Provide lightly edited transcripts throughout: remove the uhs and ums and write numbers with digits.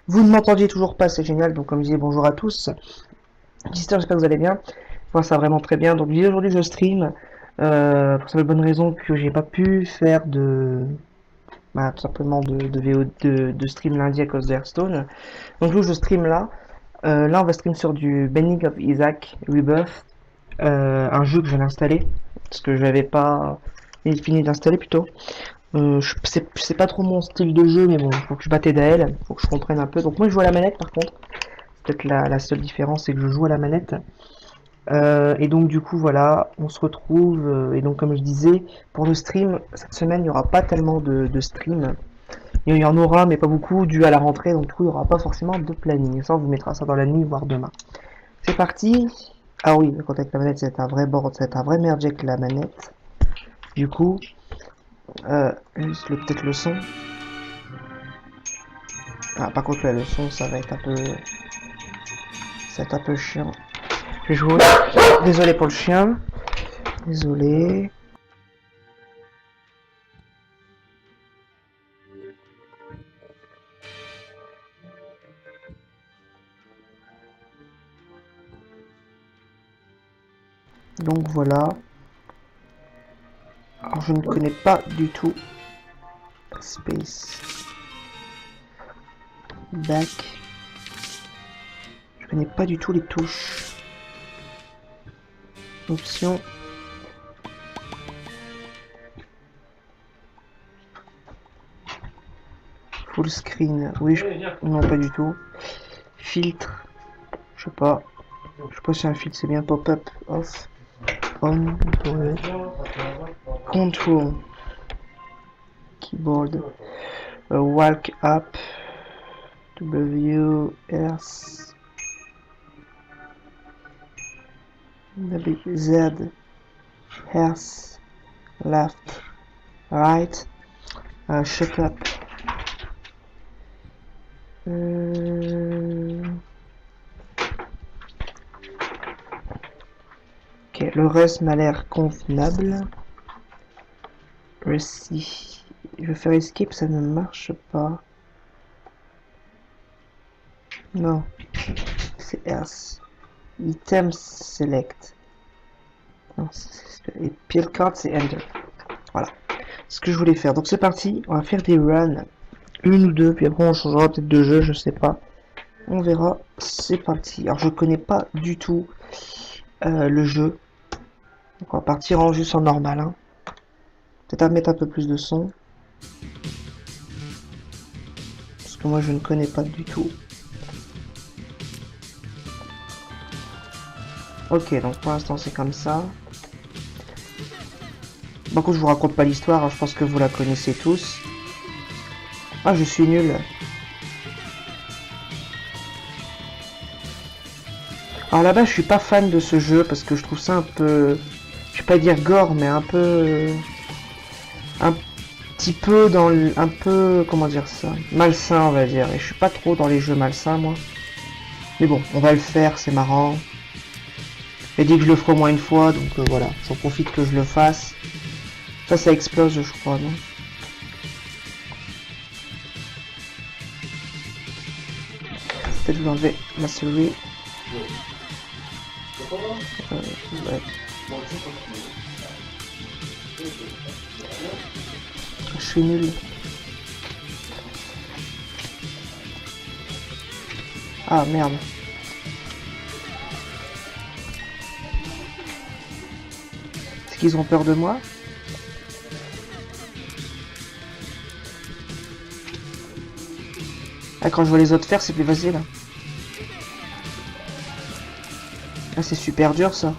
Vous ne m'entendiez toujours pas, c'est génial. Donc, comme je disais, bonjour à tous. J'espère que vous allez bien. Moi, ça va vraiment très bien. Donc, aujourd'hui, je stream. Pour cette bonne raison que j'ai pas pu faire tout simplement de VO, de stream lundi à cause de Hearthstone. Donc, je stream là. Là, on va stream sur du Binding of Isaac Rebirth. Un jeu que je viens d'installer. Parce que je n'avais pas fini d'installer plutôt. C'est pas trop mon style de jeu, mais bon, faut que je batte Dael, faut que je comprenne un peu. Donc moi je joue à la manette par contre. C'est peut-être la seule différence, c'est que je joue à la manette. Et donc du coup voilà, on se retrouve. Et donc comme je disais, pour le stream, cette semaine il n'y aura pas tellement de stream. Il y en aura, mais pas beaucoup, dû à la rentrée. Donc du coup il n'y aura pas forcément de planning. Et ça on vous mettra ça dans la nuit, voire demain. C'est parti. Ah oui, le contact avec la manette c'est un vrai board, c'est un vrai merdier avec la manette. Du coup, juste peut-être le son. Ah, par contre, la leçon, ça va être un peu chiant. Je vais jouer. Désolé pour le chien. Désolé. Donc voilà. Alors, je ne connais pas du tout. Space. Back. Je connais pas du tout les touches. Options. Full screen. Oui, non, pas du tout. Filtre. Je sais pas. Je sais pas si un filtre c'est bien pop-up, off, on, control, keyboard, walk up, W, S, Z, S, left, right, shut up. Ok, le reste m'a l'air convenable. Si je veux faire escape, ça ne marche pas. Non, c'est S. Item select. Non, et pile card, c'est enter. Voilà. Ce que je voulais faire. Donc c'est parti. On va faire des runs. Une ou deux. Puis après on changera peut-être de jeu. Je sais pas. On verra. C'est parti. Alors je connais pas du tout le jeu. Donc on va partir en juste en normal. Hein. Peut-être à mettre un peu plus de son. Parce que moi je ne connais pas du tout. Ok, donc pour l'instant c'est comme ça. Par contre je vous raconte pas l'histoire, hein, je pense que vous la connaissez tous. Ah, je suis nul. Alors là-bas je suis pas fan de ce jeu parce que je trouve ça un peu... Je vais pas dire gore, mais un peu... un petit peu dans le... un peu... comment dire ça? Malsain, on va dire. Et je suis pas trop dans les jeux malsains, moi. Mais bon, on va le faire, c'est marrant. J'ai dit que je le ferai au moins une fois, donc voilà. J'en profite que je le fasse. Ça explose, je crois, non? Peut-être je vais enlever ma souris. Ouais. Je suis nul. Ah merde. Est-ce qu'ils ont peur de moi? Ah, quand je vois les autres faire, c'est plus facile. Ah, c'est super dur ça.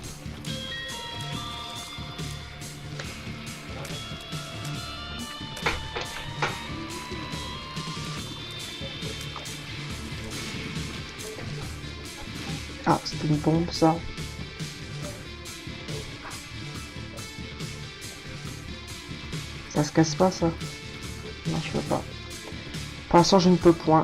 Ah, c'était une bombe ça. Ça se casse pas ça? Non, je peux pas. Pour l'instant, je ne peux point.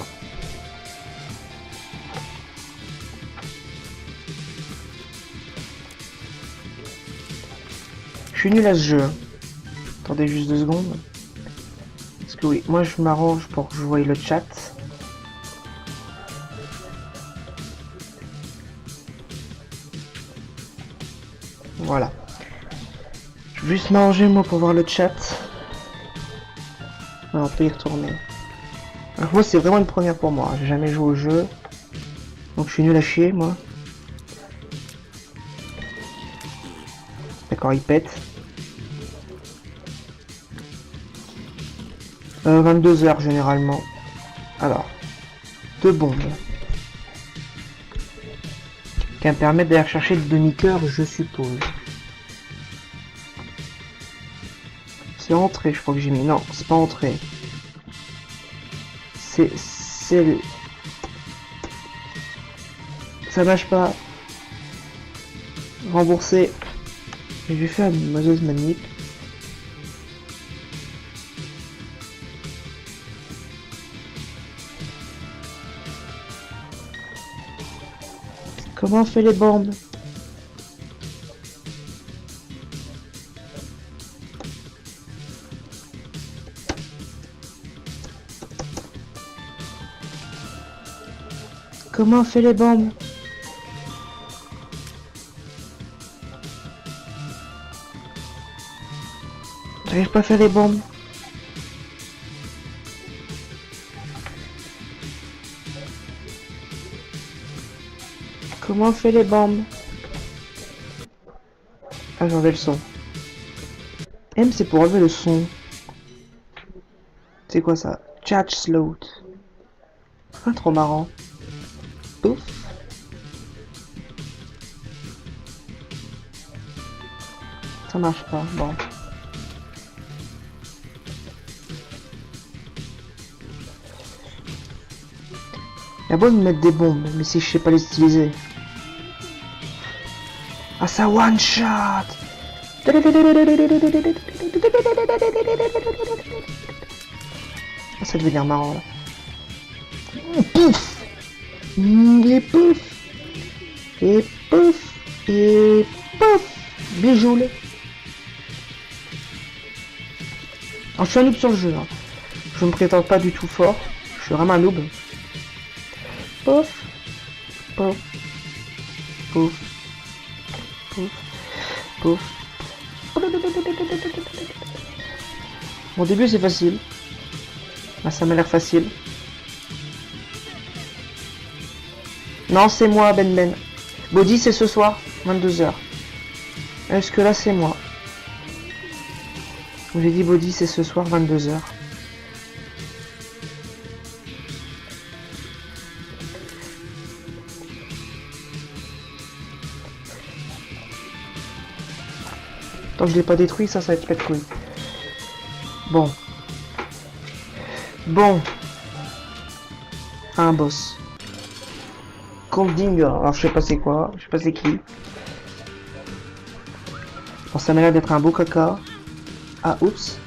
Je suis nul à ce jeu. Attendez juste 2 secondes. Parce que oui, moi je m'arrange pour que je voie le chat. Voilà. Je vais juste m'arranger moi pour voir le chat. Ouais, on peut y retourner. Alors moi c'est vraiment une première pour moi. J'ai jamais joué au jeu. Donc je suis nul à chier moi. D'accord, il pète. 22 heures généralement. Alors, 2 bombes. Qui me permettent d'aller chercher le demi-cœur, je suppose. C'est entrée, je crois que j'ai mis. Non, c'est pas entrée. C'est... Ça marche pas. Rembourser. Je vais faire une mauvaise manip. Comment on fait les bombes? Comment on fait les bombes? J'arrive pas à faire les bombes. Comment on fait les bombes? Ah, j'ai enlevé le son. M, c'est pour enlever le son. C'est quoi ça? Chat slot. Ah, trop marrant. Ouf. Ça marche pas, bon. Il y a beau me mettre des bombes, mais si je sais pas les utiliser. Ah, ça one shot! Ah, ça va devenir marrant là. Pouf! Et pouf! Et pouf! Et pouf! Bijoule! Alors, je suis un noob sur le jeu. Hein. Je me prétends pas du tout fort. Je suis vraiment un noob. Pouf! Pouf! Pouf! Pouf! Pouf! Au début c'est facile. Ah, ça m'a l'air facile. Non, c'est moi, Ben Ben. Body, c'est ce soir, 22 h. Est-ce que là, c'est moi? J'ai dit Body, c'est ce soir, 22 h. Tant que je l'ai pas détruit, ça va être pète couille. Bon. Bon. Un boss. Colding. Alors je sais pas c'est quoi. Je sais pas c'est qui. Bon, ça m'a l'air d'être un beau caca. Ah, oups.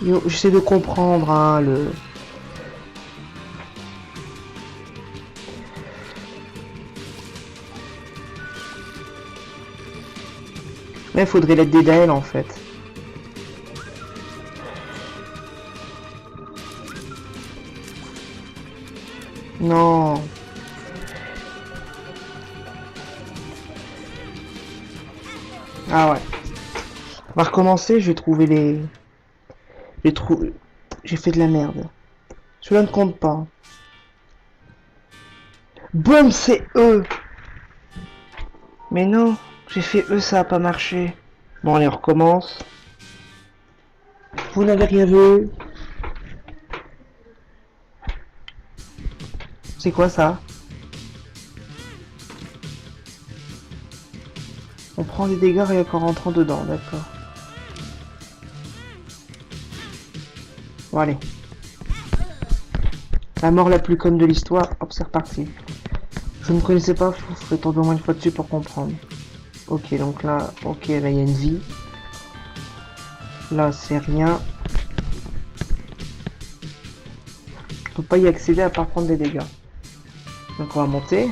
Yo, j'essaie de comprendre hein, le... Mais il faudrait l'aider d'elle en fait. Non. Ah ouais. On va recommencer, je vais trouver les... J'ai fait de la merde. Cela ne compte pas. Boum, c'est eux. Mais non, j'ai fait eux, ça a pas marché. Bon, allez, on recommence. Vous n'avez rien vu. C'est quoi ça? On prend des dégâts rien qu'en rentrant dedans, d'accord. Bon, allez. La mort la plus conne de l'histoire. Hop, c'est reparti. Je ne connaissais pas, il faudrait tomber au moins une fois dessus pour comprendre. Ok, donc là, ok, là il y a une vie. Là, c'est rien. On peut pas y accéder à part prendre des dégâts. Donc on va monter.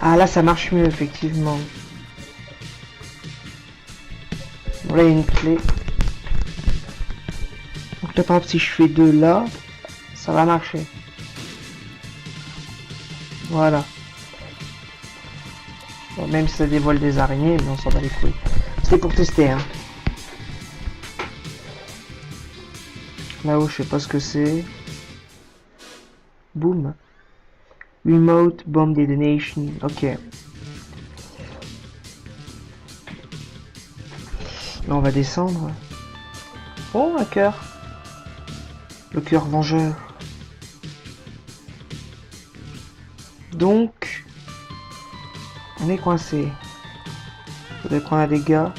Ah, là, ça marche mieux, effectivement. Bon, là, il y a une clé. Donc là, par exemple, si je fais 2 là, ça va marcher. Voilà. Bon, même si ça dévoile des araignées, mais on s'en bat les couilles. C'était pour tester, hein. Là-haut, je sais pas ce que c'est. Boom. Remote Bomb Detonation. Ok. Là, on va descendre. Oh, un cœur. Le cœur vengeur. Donc, on est coincé. Faudrait prendre un dégât.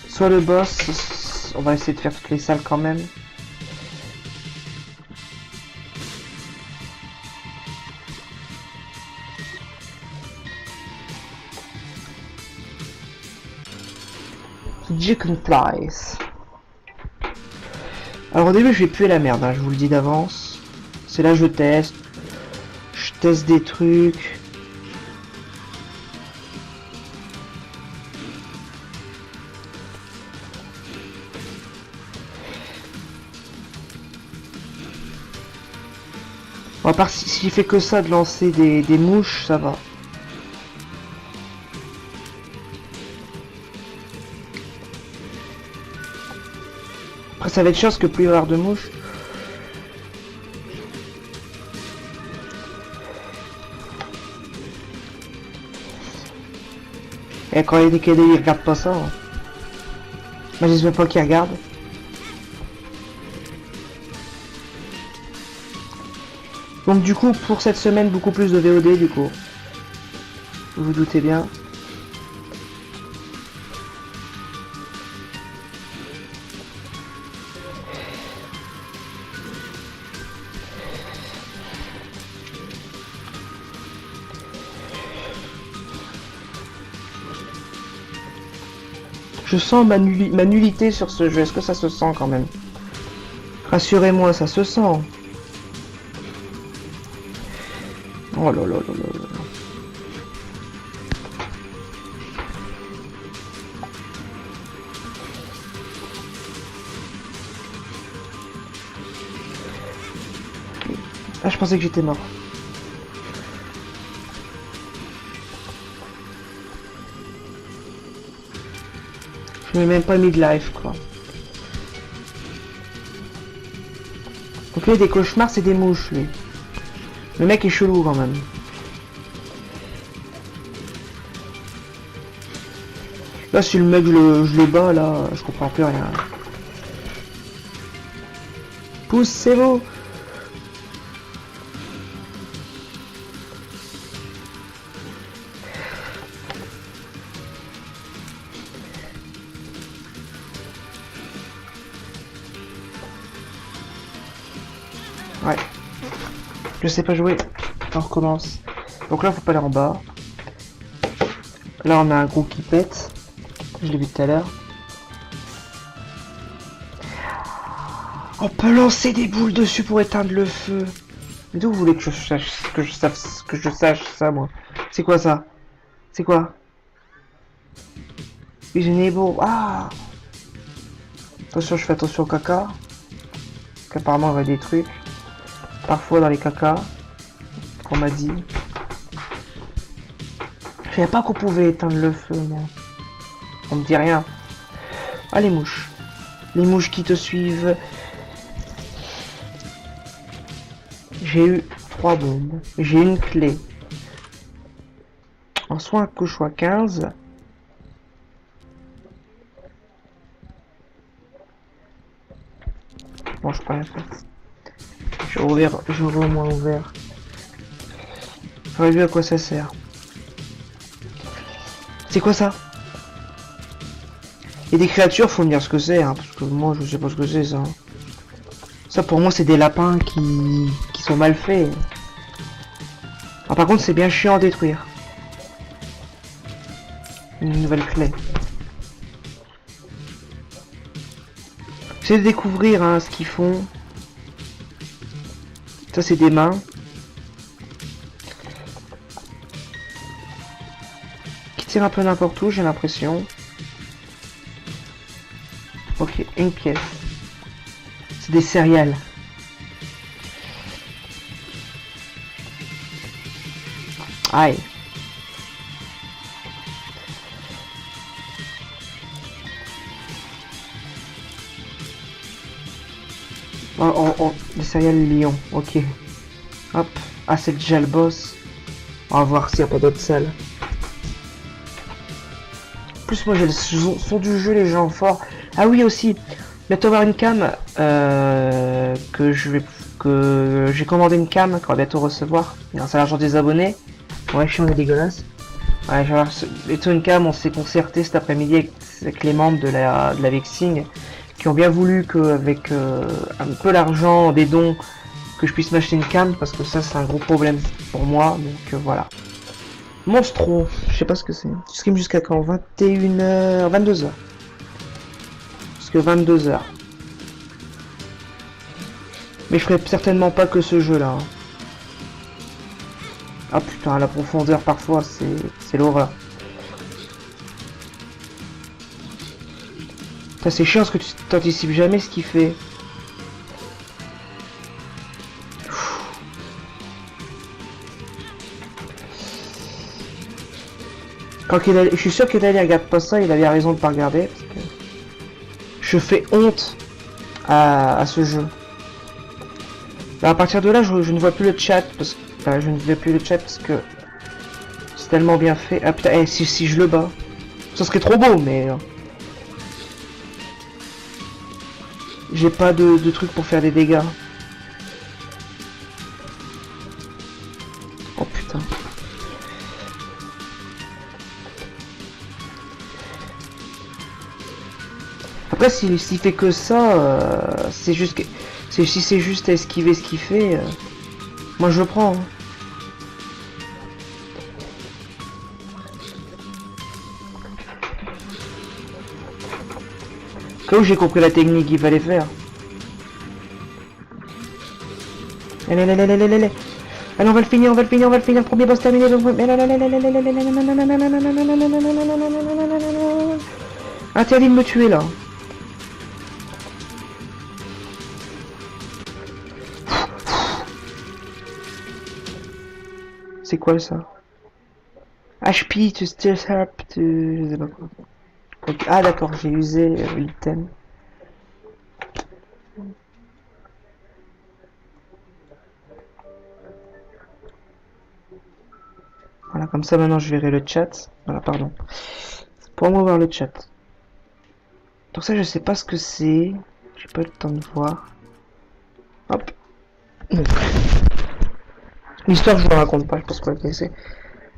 Soit le boss, on va essayer de faire toutes les salles quand même. Chicken Flies. Alors au début je vais puer la merde, hein, je vous le dis d'avance. C'est là je teste. Je teste des trucs. Bon, à part s'il fait que ça de lancer des mouches, ça va. Après ça va être chiant parce que plus il va y avoir de mouches. Et quand il y a des cadets, ils regardent pas ça. Hein. Moi j'espère pas qu'ils regardent. Donc du coup pour cette semaine beaucoup plus de VOD du coup. Vous vous doutez bien. Je sens ma nullité sur ce jeu. Est-ce que ça se sent quand même? Rassurez-moi, ça se sent. Oh là là là là là. Ah, je pensais que j'étais mort. Je m'ai même pas mis de life, quoi. Donc lui, des cauchemars, c'est des mouches, lui. Le mec est chelou, quand même. Là, si le mec, je le bats, là, je comprends plus rien. Poussez-vous! Ouais. Je sais pas jouer. On recommence. Donc là, faut pas aller en bas. Là, on a un gros qui pète. Je l'ai vu tout à l'heure. On peut lancer des boules dessus pour éteindre le feu. Mais d'où vous voulez que je sache ça, moi? C'est quoi ça? C'est quoi? Enable. Ah! Attention, je fais attention au caca. Parce qu'apparemment, il y a des trucs. Parfois dans les cacas. Qu'on m'a dit. Je savais pas qu'on pouvait éteindre le feu, moi. On me dit rien. Ah, les mouches. Les mouches qui te suivent. J'ai eu 3 bombes. J'ai une clé. En soin que je sois 15. Bon, je peux rien faire. J'aurais au moins ouvert. J'aurais vu à quoi ça sert. C'est quoi ça? Et des créatures, faut me dire ce que c'est, hein, parce que moi je sais pas ce que c'est ça. Ça pour moi c'est des lapins qui sont mal faits. Ah, par contre c'est bien chiant à détruire. Une nouvelle clé. J'essaie de découvrir hein, ce qu'ils font. Ça c'est des mains. Qui tirent un peu n'importe où j'ai l'impression. Ok, une pièce. C'est des céréales. Aïe. Oh, des céréales lion, ok. Hop. Ah, c'est déjà le boss. On va voir s'il n'y a pas d'autres salles. En plus, moi j'ai le son du jeu, les gens forts. Ah oui, aussi. Bientôt avoir une cam. Que j'ai commandé une cam qu'on va bientôt recevoir. Grâce à l'argent des abonnés. Ouais, je suis est dégueulasse. Ouais, genre, bientôt une cam, on s'est concerté cet après-midi avec les membres de la Vexing qui ont bien voulu qu'avec un peu l'argent des dons que je puisse m'acheter une cam parce que ça c'est un gros problème pour moi donc voilà. Monstro, je sais pas ce que c'est. Tu stream jusqu'à quand? 21h, 22h. Parce que 22h. Mais je ferai certainement pas que ce jeu là. Hein. Ah putain, la profondeur parfois c'est l'horreur. Ça c'est chiant parce que tu t'anticipes jamais ce qu'il fait. Je suis sûr que Dali regarde pas ça, il avait raison de pas regarder. Parce que je fais honte à ce jeu. Là, à partir de là, je ne vois plus le chat parce que je ne vois plus le chat parce que c'est tellement bien fait. Ah putain, si je le bats, ça serait trop beau, mais j'ai pas de truc pour faire des dégâts. Oh putain. Après, s'il fait que ça, c'est juste que... Si c'est juste à esquiver ce qu'il fait, moi je le prends. Hein. Là où j'ai compris la technique qu'il fallait faire. Allez, on va le finir, premier boss terminé. Interdit de me tuer là. C'est quoi ça? HP to still help to... Je sais pas quoi. Okay. Ah d'accord, j'ai usé l'item. Voilà, comme ça maintenant je verrai le chat. Voilà, pardon. Pour moi voir le chat. Donc ça je sais pas ce que c'est. J'ai pas le temps de voir. Hop. L'histoire je vous raconte pas, je pense pas que c'est.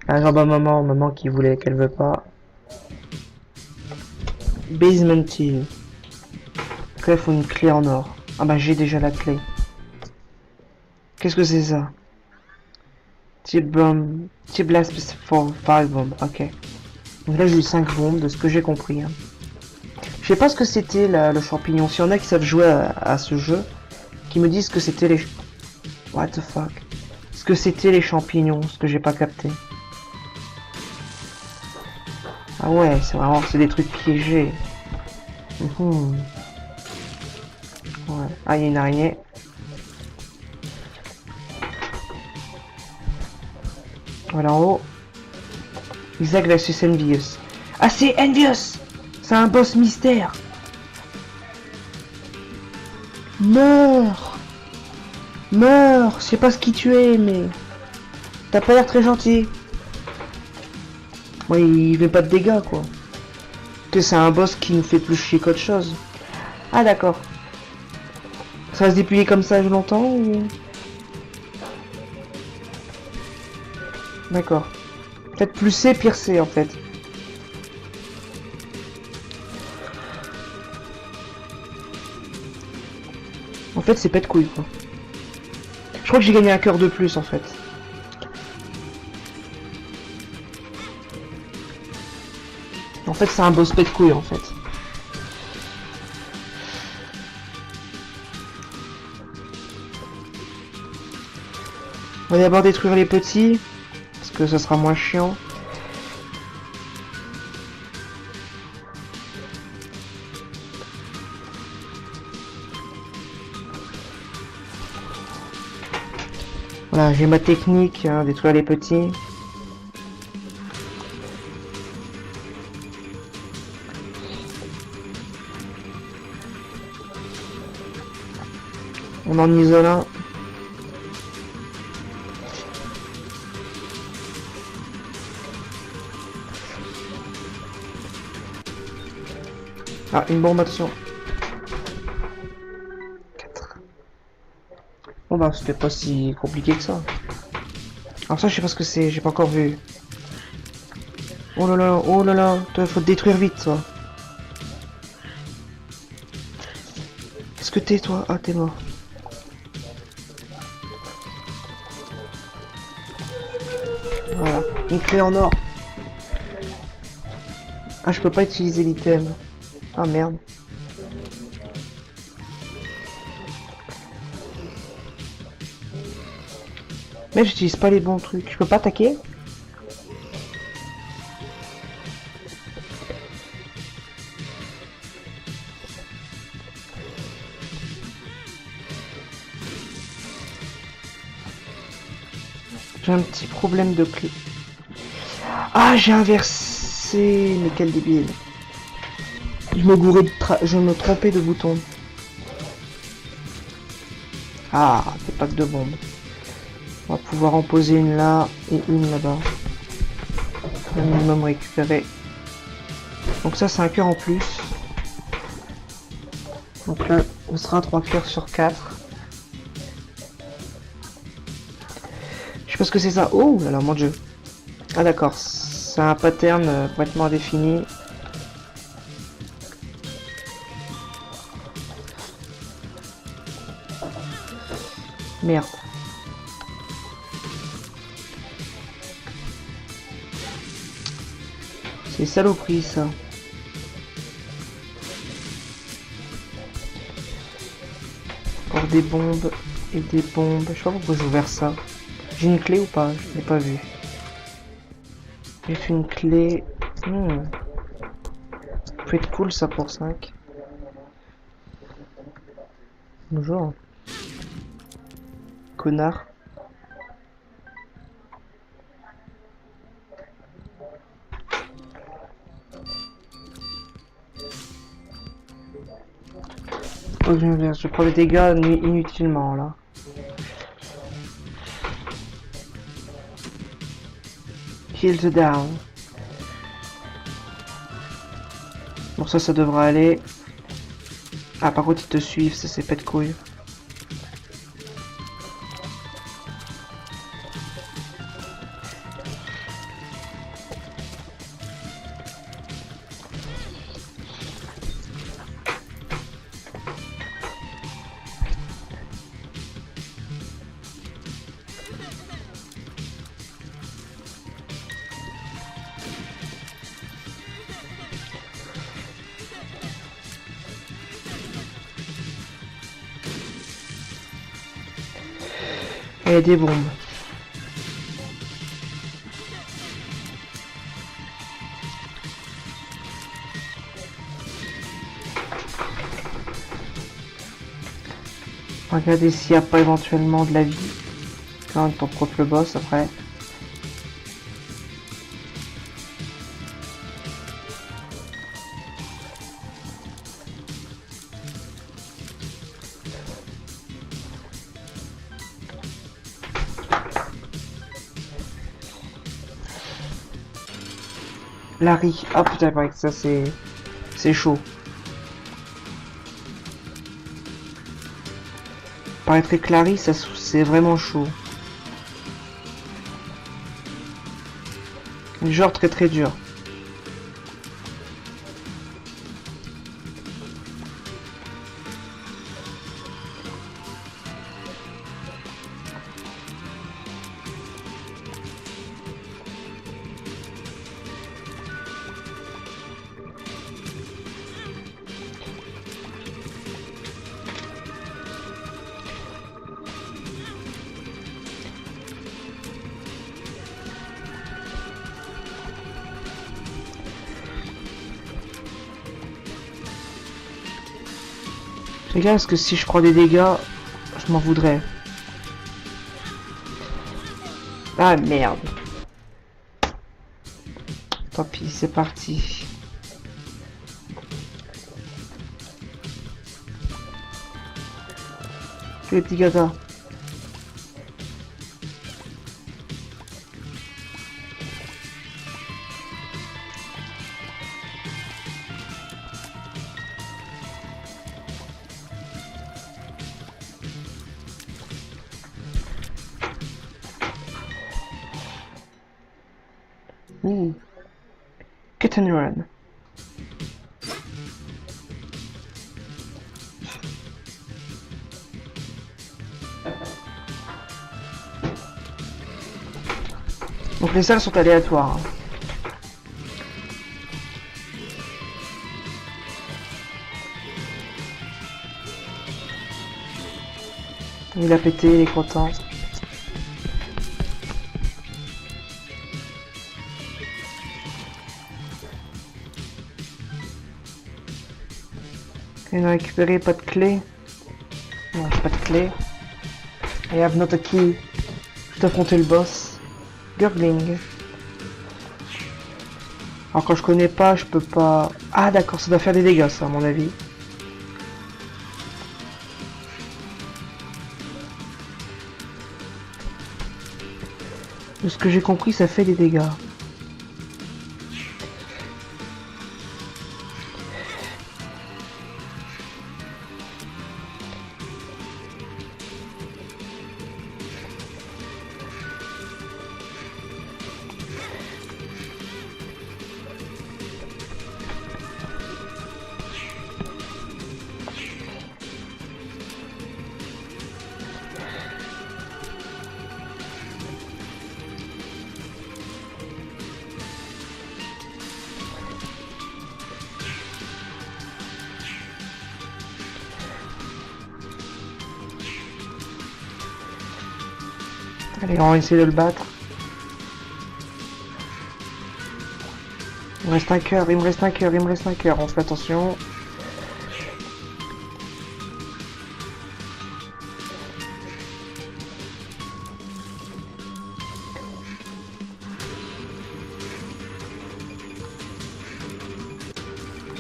Ah, genre bah maman qui voulait qu'elle veut pas. Basement Team. Après il faut une clé en or. Ah bah j'ai déjà la clé. Qu'est-ce que c'est ça? T-bomb. T-blast for 5 bombs. Ok. Donc là j'ai eu 5 bombes de ce que j'ai compris. Hein. Je sais pas ce que c'était le champignon. S'il y en a qui savent jouer à ce jeu, qui me disent que c'était les... What the fuck? Ce que c'était les champignons, ce que j'ai pas capté. Ah ouais, c'est vraiment... C'est des trucs piégés. Ouais. Ah, il y a une araignée. Voilà en haut. Isaac versus Envious. Ah, c'est Envious! C'est un boss mystère. Meurs! Meurs! Je sais pas ce qui tu es, mais... T'as pas l'air très gentil. Ouais, il fait pas de dégâts, quoi. Que c'est un boss qui nous fait plus chier qu'autre chose. Ah, d'accord. Ça va se dépouiller comme ça longtemps ou... D'accord. Peut-être plus C, pire C, en fait. En fait, c'est pète couille quoi. Je crois que j'ai gagné un cœur de plus en fait. En fait, c'est un boss pète couille en fait. On va d'abord détruire les petits, parce que ça sera moins chiant. Voilà, j'ai ma technique, hein, détruire les petits. On en isole un. Ah, une bombe, attention. 4. Bon bah, c'était pas si compliqué que ça. Alors ça, je sais pas ce que c'est, j'ai pas encore vu. Oh là là, toi, faut te détruire vite, toi. Qu'est-ce que t'es, toi? Ah, t'es mort. Voilà, une clé en or. Ah, je peux pas utiliser l'item. Ah, merde. Mais j'utilise pas les bons trucs. Je peux pas attaquer? J'ai un petit problème de clé. Ah, j'ai inversé. Mais quel débile. Je me trompais de bouton. Ah, c'est pas que de bombes. On va pouvoir en poser une là et une là-bas. Un minimum récupéré. Donc ça, c'est un cœur en plus. Donc là, on sera 3 cœurs sur 4. Je sais pas ce que c'est ça. Oh là là, mon dieu. Ah d'accord, c'est un pattern complètement indéfini. Merde. C'est saloperie ça. Encore des bombes et des bombes. Je sais pas pourquoi j'ai ouvert ça. J'ai une clé ou pas? Je l'ai pas vu. J'ai fait une clé. Ça peut être cool ça pour 5. Bonjour. Connard. Oh, je prends des dégâts inutilement là. Shield down. Bon ça devrait aller. Ah par contre ils te suivent, ça c'est pète couille. Et des bombes. Regardez s'il n'y a pas éventuellement de la vie. Quand ton propre boss après. Larry. Ah putain, pareil que ça c'est chaud. Paraîtrait que Larry, ça c'est vraiment chaud. Genre très très dur. Les gars, est-ce que si je prends des dégâts, je m'en voudrais? Ah merde. Tant pis, c'est parti. Les petits gatas. Ouh. Kitten Run. Donc les salles sont aléatoires. Il a pété, il est content. Il a récupéré, pas de clé. Non, pas de clé. I have not a key. Je vais affronter le boss. Gurgling. Alors quand je connais pas, je peux pas... Ah d'accord, ça doit faire des dégâts ça à mon avis. De ce que j'ai compris, ça fait des dégâts. Allez, on va essayer de le battre. Il me reste un cœur, il me reste un cœur, il me reste un cœur. On fait attention.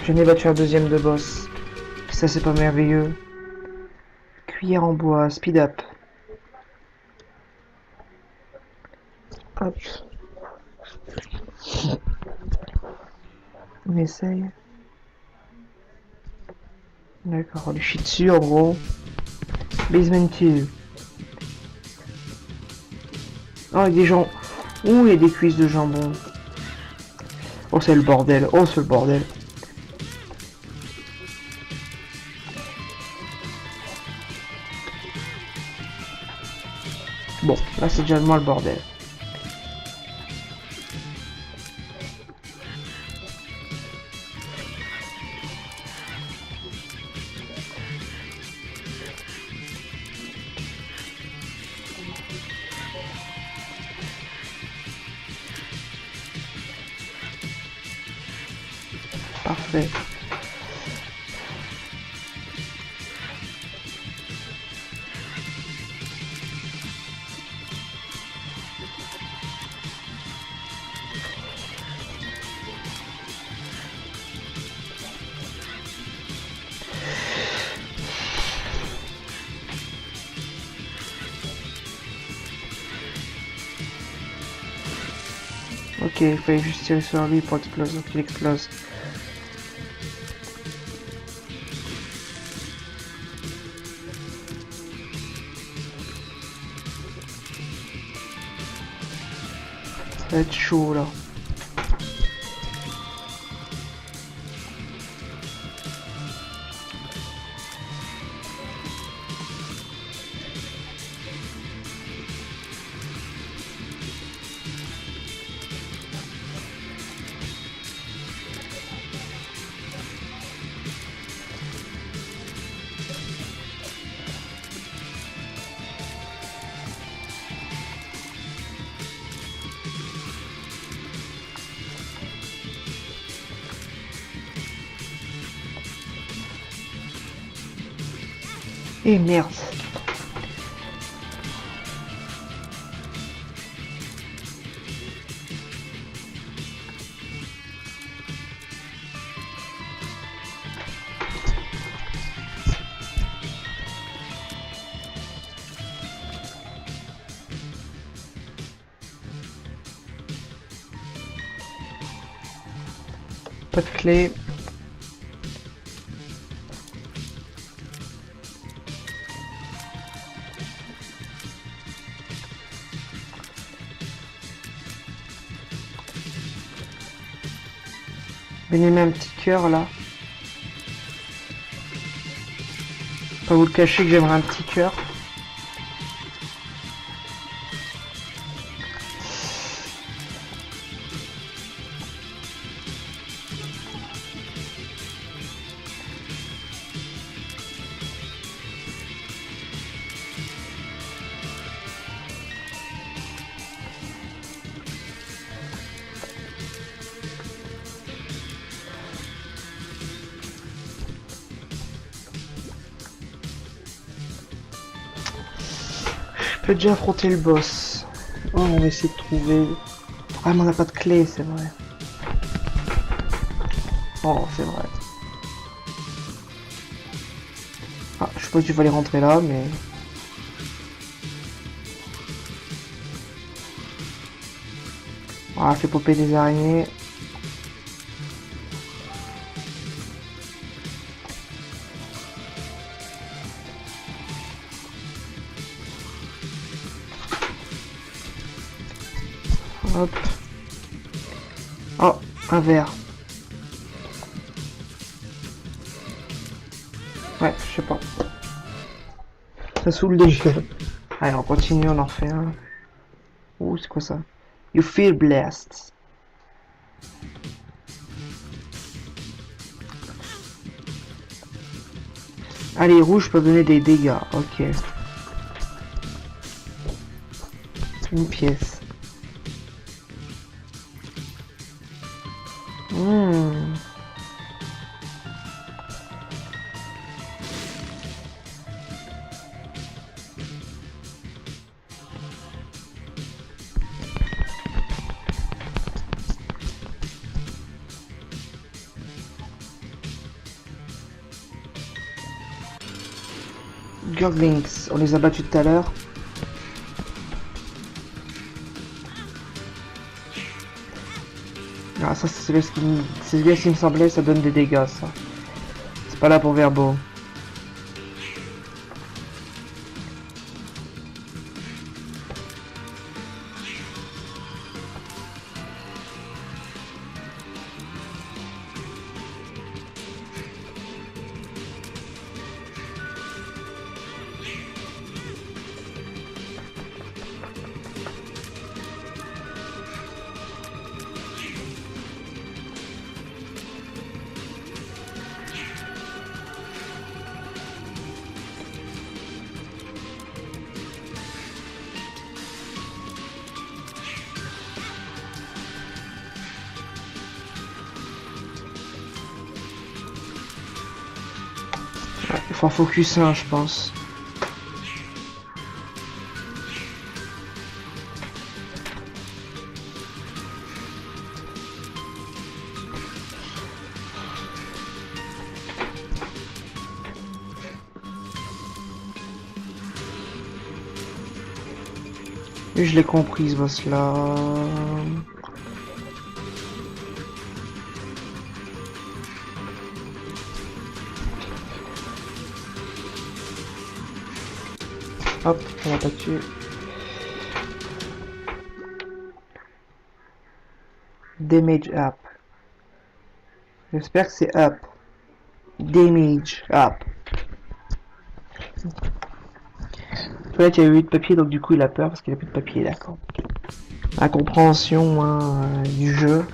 Je n'ai battu un deuxième de boss. Ça, c'est pas merveilleux. Cuillère en bois, speed up. Hop. On essaye. D'accord, on lui chie dessus en gros. Basement 2. Oh, il y a des gens. Ouh, il y a des cuisses de jambon. Oh, c'est le bordel. Oh, c'est le bordel. Bon, là c'est déjà moi le bordel. Parfait. Ok, il fallait juste tirer sur lui pour exploser, qu'il explose. Ça va être chaud là. Eh merde. Pas de clé. Venez mettre un petit cœur là. Pas vous le cacher que j'aimerais un petit cœur. Je peux déjà affronter le boss. Oh, on va essayer de trouver. Ah, mais on n'a pas de clé, c'est vrai. Oh, c'est vrai. Ah, je suppose qu'il fallait rentrer là, mais... Ah, fait popper des araignées. Hop. Oh, un verre. Ouais, je sais pas. Ça saoule déjà. Allez, on continue, on en refait un. Ouh, c'est quoi ça? You feel blessed. Ah, les rouges peuvent donner des dégâts. Ok. Une pièce. Hmm. Gurglings, on les a battus tout à l'heure. Ah, ça c'est bien ce qui me semblait, ça donne des dégâts ça. C'est pas là pour Verbo. Il faut en focus un, je pense. Et je l'ai compris ce boss là. Hop, on va pas tuer. Damage up. J'espère que c'est up. Damage up. Là, il y a 8 papiers, donc du coup, il a peur parce qu'il a plus de papier, d'accord. Incompréhension hein, du jeu.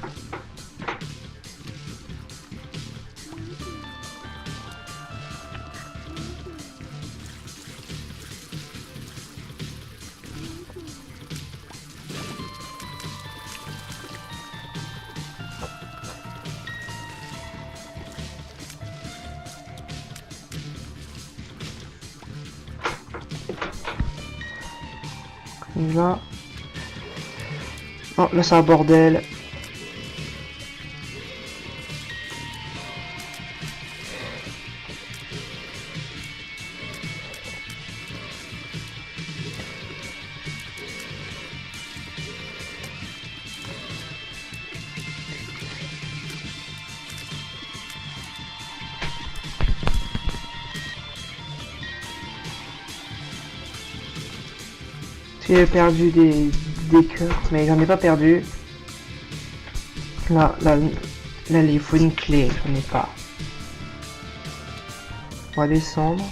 On y va. Oh, là c'est un bordel. J'ai perdu des cœurs, mais j'en ai pas perdu. Là, il faut une clé, j'en ai pas. On va descendre.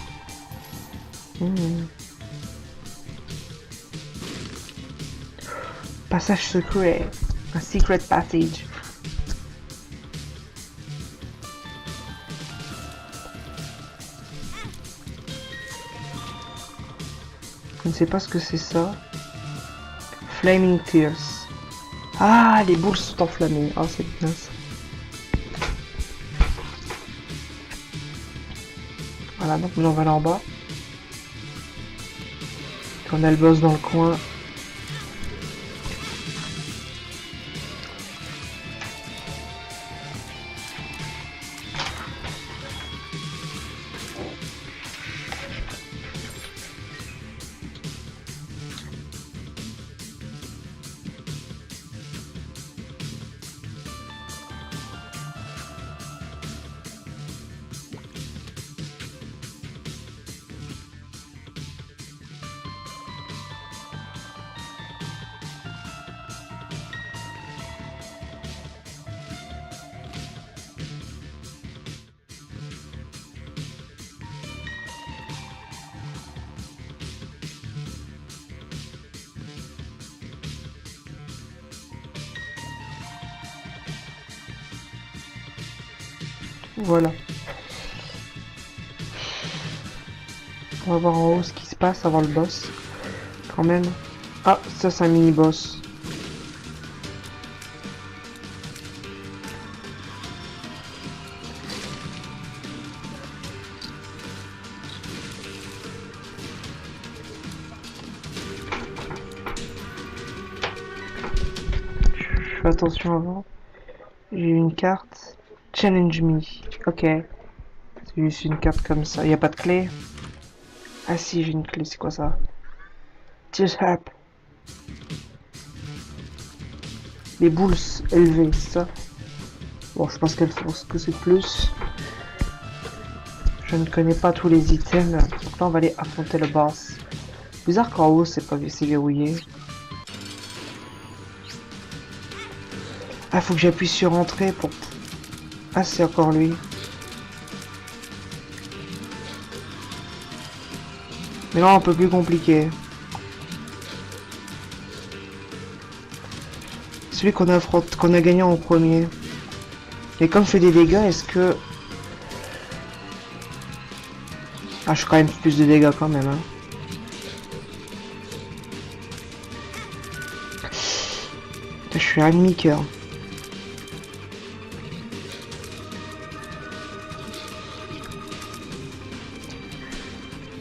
Passage secret. Un secret passage. Je ne sais pas ce que c'est ça. Flaming Tears. Ah, les boules sont enflammées. Oh, c'est bien ça. Voilà, donc on va aller en bas. On a le boss dans le coin. Voilà. On va voir en haut ce qui se passe avant le boss. Quand même. Ah, ça c'est un mini-boss. Je fais attention avant. J'ai une carte. Challenge me. Ok. C'est juste une carte comme ça. Il n'y a pas de clé. Ah si, j'ai une clé. C'est quoi ça? Tears Up. Les boules élevées, c'est ça? Bon, je pense qu'elles font ce que c'est plus. Je ne connais pas tous les items. Donc là, on va aller affronter le boss. Bizarre qu'en haut, c'est pas verrouillé. Ah, faut que j'appuie sur entrée pour... Ah, c'est encore lui. Mais là, un peu plus compliqué. Celui qu'on a gagné en premier. Et comme je fais des dégâts, est-ce que... Ah, je fais quand même plus de dégâts quand même, hein. Je suis un demi-cœur.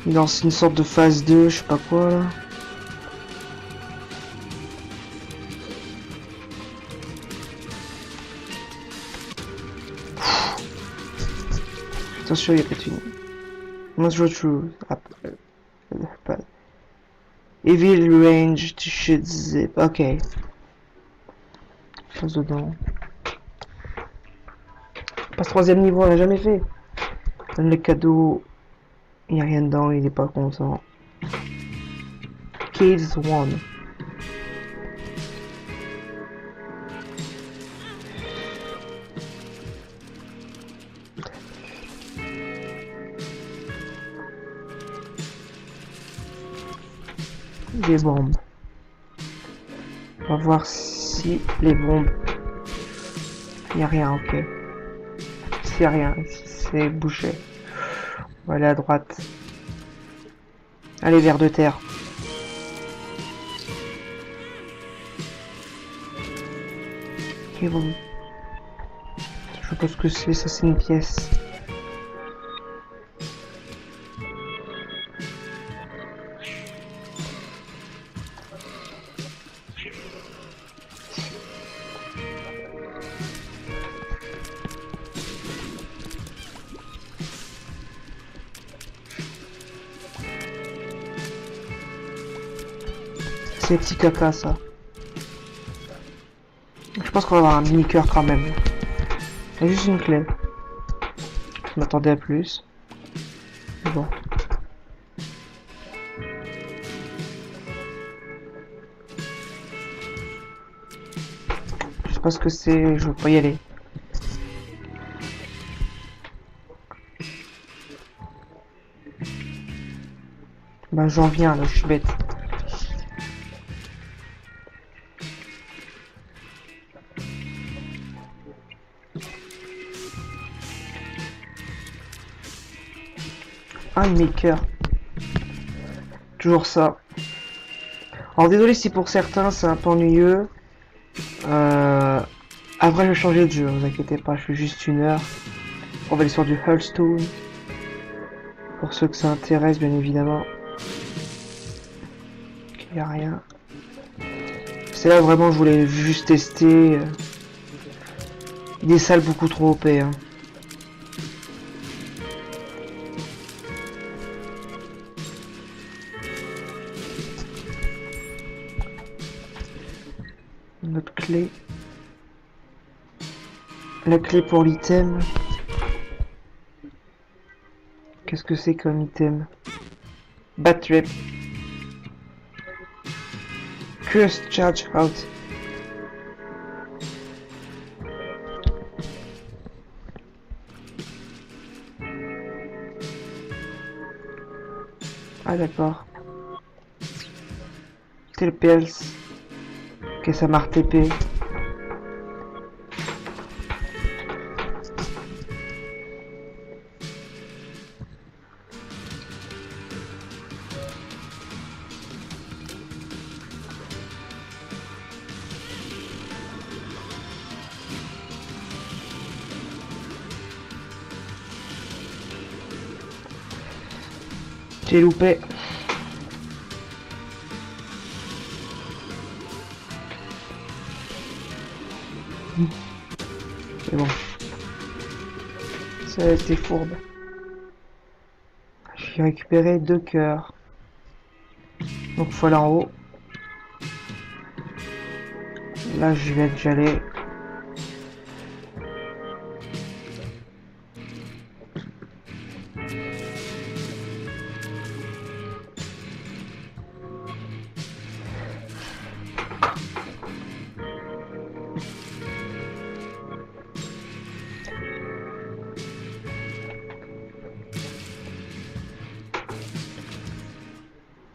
Dans une sorte de phase 2, je sais pas quoi là. Attention, il y a peut-être une... Must go through. Evil range to shoot zip. Ok. Chose dedans. Passe troisième niveau, on l'a jamais fait. Donne le cadeau. Il n'y a rien dedans, il est pas content. Caves 1. Des bombes. On va voir si les bombes... Il n'y a rien, ok. S'il n'y a rien, ici c'est bouché. On va aller à droite. Allez, vers de terre. Ok, bon. Je sais pas ce que c'est, ça c'est une pièce. C'est petit caca ça. Je pense qu'on va avoir un mini cœur quand même. C'est juste une clé. Je m'attendais à plus. Mais bon. Je sais pas ce que c'est, je veux pas y aller. Bah j'en viens là, je suis bête. Un maker. Toujours ça. Alors désolé si pour certains c'est un peu ennuyeux. Après je vais changer de jeu, ne vous inquiétez pas, je suis juste une heure. On va aller sur du Hearthstone. Pour ceux que ça intéresse bien évidemment. Il n'y a rien. C'est là vraiment je voulais juste tester. Des salles beaucoup trop OP. Hein. Notre clé. La clé pour l'item. Qu'est-ce que c'est comme item? Bat Trip. Curse Charge Out. Ah d'accord. Telpels. Ok, ça m'a RTP. J'ai loupé. C'est bon. Ça a été fourbe. J'ai récupéré 2 cœurs. Donc faut aller en haut. Là je vais déjà aller.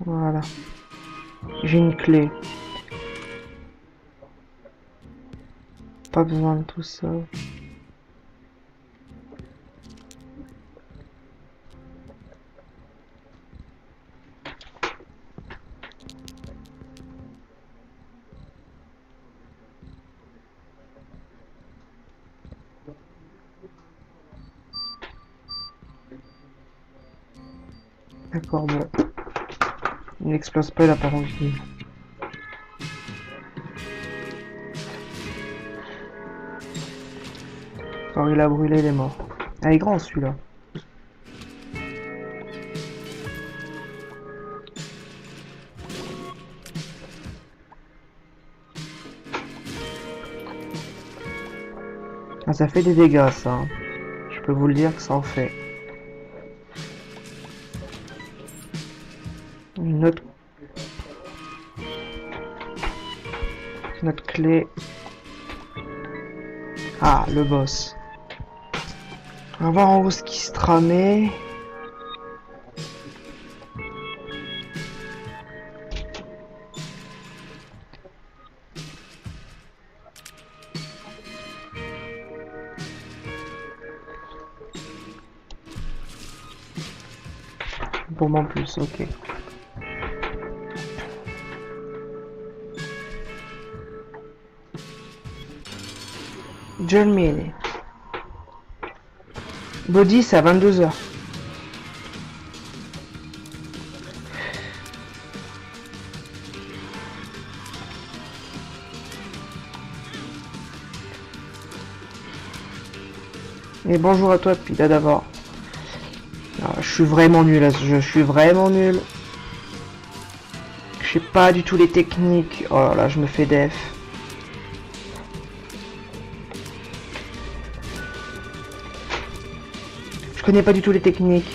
Voilà. J'ai une clé. Pas besoin de tout ça. D'accord, bon. Il n'explose pas la parole. Quand il a brûlé, il est mort. Ah, il est grand celui-là. Ah, ça fait des dégâts ça. Hein. Je peux vous le dire que ça en fait. Une autre clé. Ah, le boss. On va voir en haut ce qui se tramait. Pour moi en plus, ok. John Mealy. Body, c'est à 22 h. Et bonjour à toi, puis là d'abord. Je suis vraiment nul à ce jeu, je suis vraiment nul. Je Je sais pas du tout les techniques. Oh là là, je me fais def. Je connais pas du tout les techniques.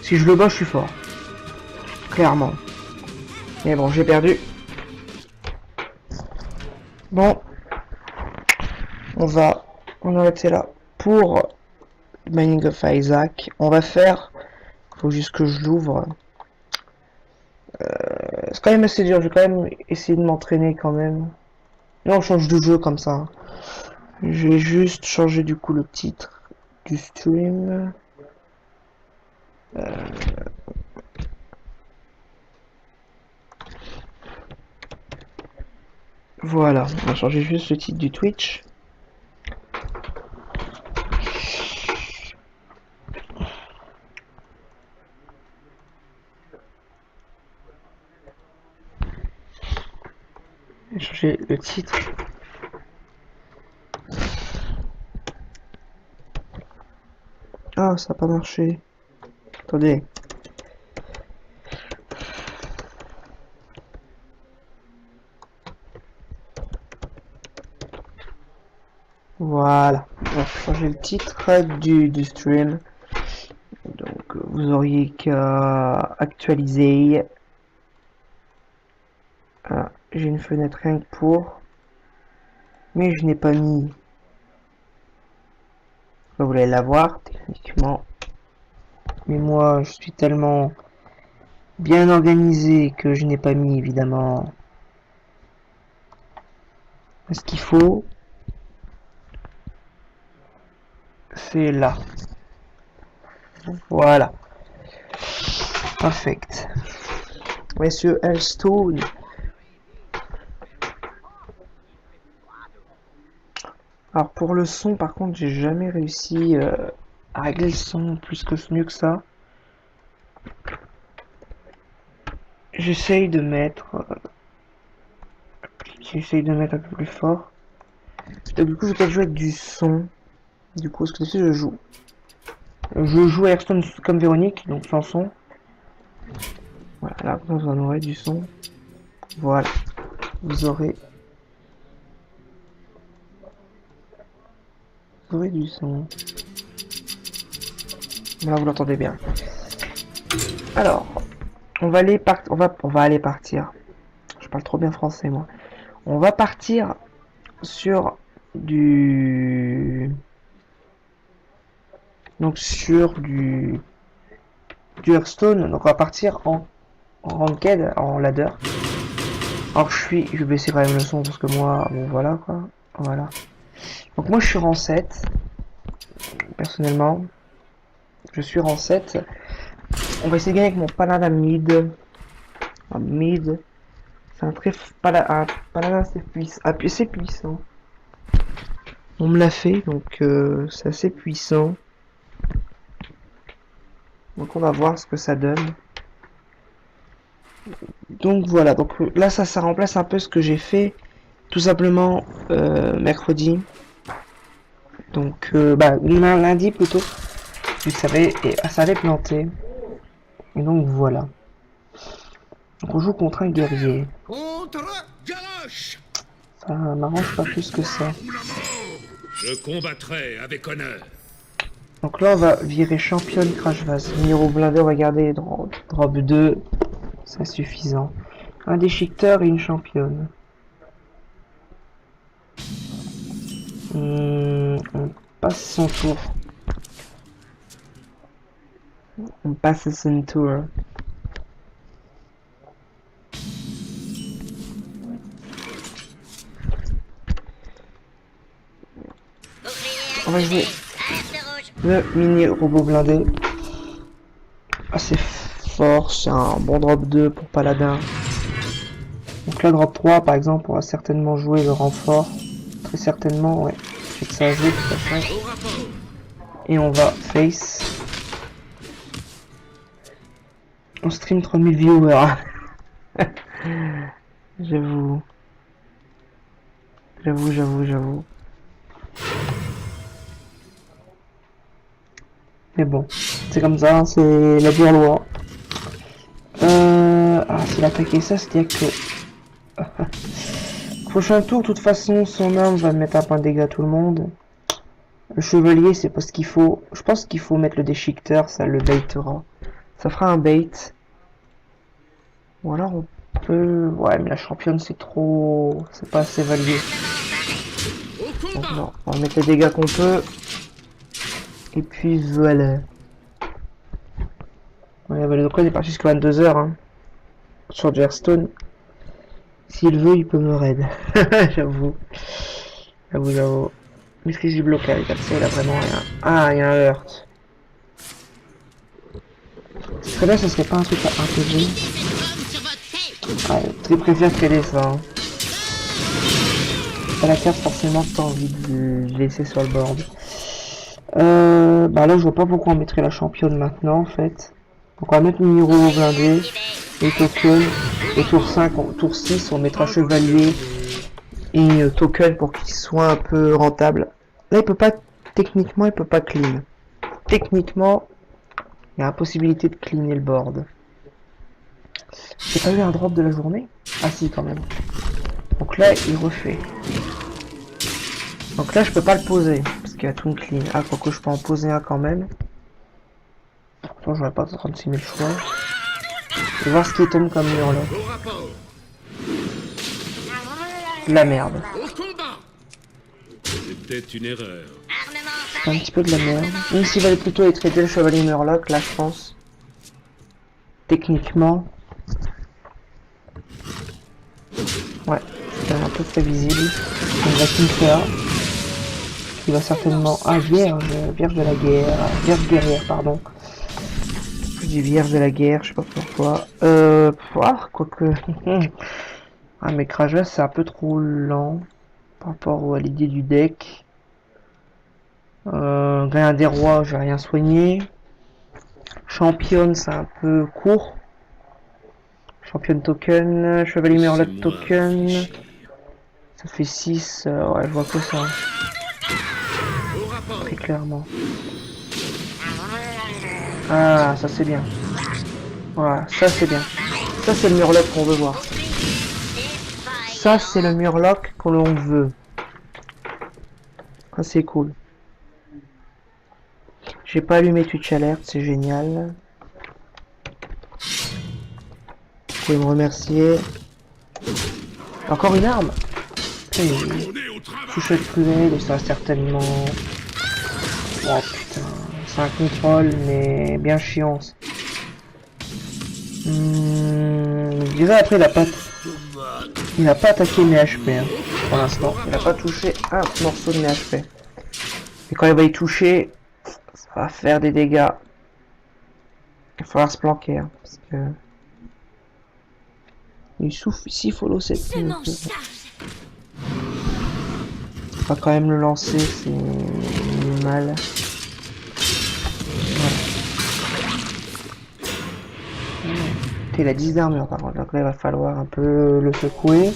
Si je le bats, je suis fort. Clairement. Mais bon, j'ai perdu. Bon. On va arrêter là pour Binding of Isaac. On va faire... Faut juste que je l'ouvre. C'est quand même assez dur. Je vais quand même essayer de m'entraîner quand même. Là, on change de jeu comme ça. Je vais juste changer du coup le titre du stream. Voilà, on va changer juste le titre du Twitch. Je vais changer le titre. Ah, ça n'a pas marché. Attendez. Voilà. On va changer le titre du stream. Donc, vous auriez qu'à actualiser. Ah, j'ai une fenêtre rien que pour. Mais je n'ai pas mis. Vous voulez la voir techniquement. Mais moi, je suis tellement bien organisé que je n'ai pas mis évidemment ce qu'il faut. C'est là. Voilà. Perfect. Monsieur Hearthstone. Alors pour le son, par contre, j'ai jamais réussi à régler le son plus que mieux que ça. J'essaye de mettre un peu plus fort. Et du coup, je vais peut-être jouer avec du son. Du coup, ce que je joue. Je joue à Hearthstone comme Véronique, donc sans son. Voilà, là, vous en aurez du son. Voilà. Vous aurez du son. Là, vous l'entendez bien. Alors, on va aller partir. Je parle trop bien français, moi. On va partir sur du Hearthstone. Donc on va partir en ranked, en ladder. Alors je vais baisser quand même le son parce que moi, bon voilà quoi. Voilà. Donc moi je suis rang 7. Personnellement. Je suis rang 7. On va essayer de gagner avec mon paladin mid. Un mid. C'est un paladin assez puissant. On me l'a fait, donc c'est assez puissant. Donc on va voir ce que ça donne. Donc voilà, donc là ça remplace un peu ce que j'ai fait tout simplement mercredi. Donc lundi plutôt. Vu que ça avait planté. Et donc voilà. Donc on joue contre un guerrier. Ça m'arrange pas plus que ça. Je combattrai avec honneur. Donc là on va virer championne crash vase. Miro blindé, on va garder drop 2. C'est suffisant. Un déchiqueteur et une championne. On passe son tour. On passe son tour. On va jouer le mini robot blindé. Assez fort, c'est un bon drop 2 pour paladin. Donc là drop 3 par exemple, on va certainement jouer le renfort. Très certainement, ouais. C'est que ça joue tout à fait. Et on va face. On stream 30 000 viewers. J'avoue. Mais bon, c'est comme ça, c'est la dure loi. S'il attaquait ça, c'est-à-dire que... Prochain tour, de toute façon, son arme va mettre un point de dégâts à tout le monde. Le chevalier, c'est pas ce qu'il faut. Je pense qu'il faut mettre le déchiqueteur, ça le baitera. Ça fera un bait. Ou alors on peut... Ouais, mais la championne, c'est trop... C'est pas assez validé. Donc non, on va mettre les dégâts qu'on peut. Et puis voilà. Ouais, Valedocon est parti jusqu'à 22h. Hein. Sur du Hearthstone. S'il veut, il peut me raid. J'avoue. J'avoue. Maîtrise du blocage, comme ça il a vraiment rien. Ah, il y a un hurt. C'est très bien, ce serait pas un truc à intégrer. Ah, je préfère qu'elle ait ça. Hein. Pas la carte forcément que t'as envie de laisser sur le board. Bah là je vois pas pourquoi on mettrait la championne maintenant en fait. Donc on va mettre Miro au blindé, et token, et tour 5, tour 6 on mettra chevalier et token pour qu'il soit un peu rentable. Là il peut pas, techniquement il peut pas clean. Techniquement, il y a la possibilité de cleaner le board. J'ai pas eu un drop de la journée? Ah si quand même. Donc là il refait. Donc là je peux pas le poser, parce qu'il y a tout clean. Ah quoique je peux en poser un quand même. Pourtant j'aurais pas 36 000 choix. Et voir ce qui tombe comme mur là. De la merde. C'était une erreur. C'est un petit peu de la merde. Même s'il valait plutôt être traité le chevalier Murloc, là je pense. Techniquement. Ouais, c'est un peu prévisible. On va faire. Qui va certainement... Ah, vierge de la guerre. Vierge guerrière, pardon. Je dis vierge de la guerre, je sais pas pourquoi. Quoique... Ah, mais Kraja, c'est un peu trop lent. Par rapport à l'idée du deck. Rien des rois, j'ai rien soigné. Championne, c'est un peu court. Championne token, chevalier Murloc token. Ça fait 6, ouais, je vois que ça. Très clairement. Ah, ça c'est bien. Voilà, ça c'est bien. Ça c'est le Murloc qu'on veut voir. Ça c'est le Murloc que l'on veut. Ça c'est cool. J'ai pas allumé Twitch Alert, c'est génial. Vous pouvez me remercier. Encore une arme. Touche cruelle, ça certainement... Oh putain, c'est un contrôle, mais bien chiant. Je dirais après il a pas attaqué mes HP hein, pour l'instant. Il a pas touché un morceau de mes HP. Et quand il va y toucher, ça va faire des dégâts. Il va falloir se planquer hein, parce que... Il souffle si follow cette... On va quand même le lancer, c'est mal. Il a 10 d'armure par contre, donc là il va falloir un peu le secouer.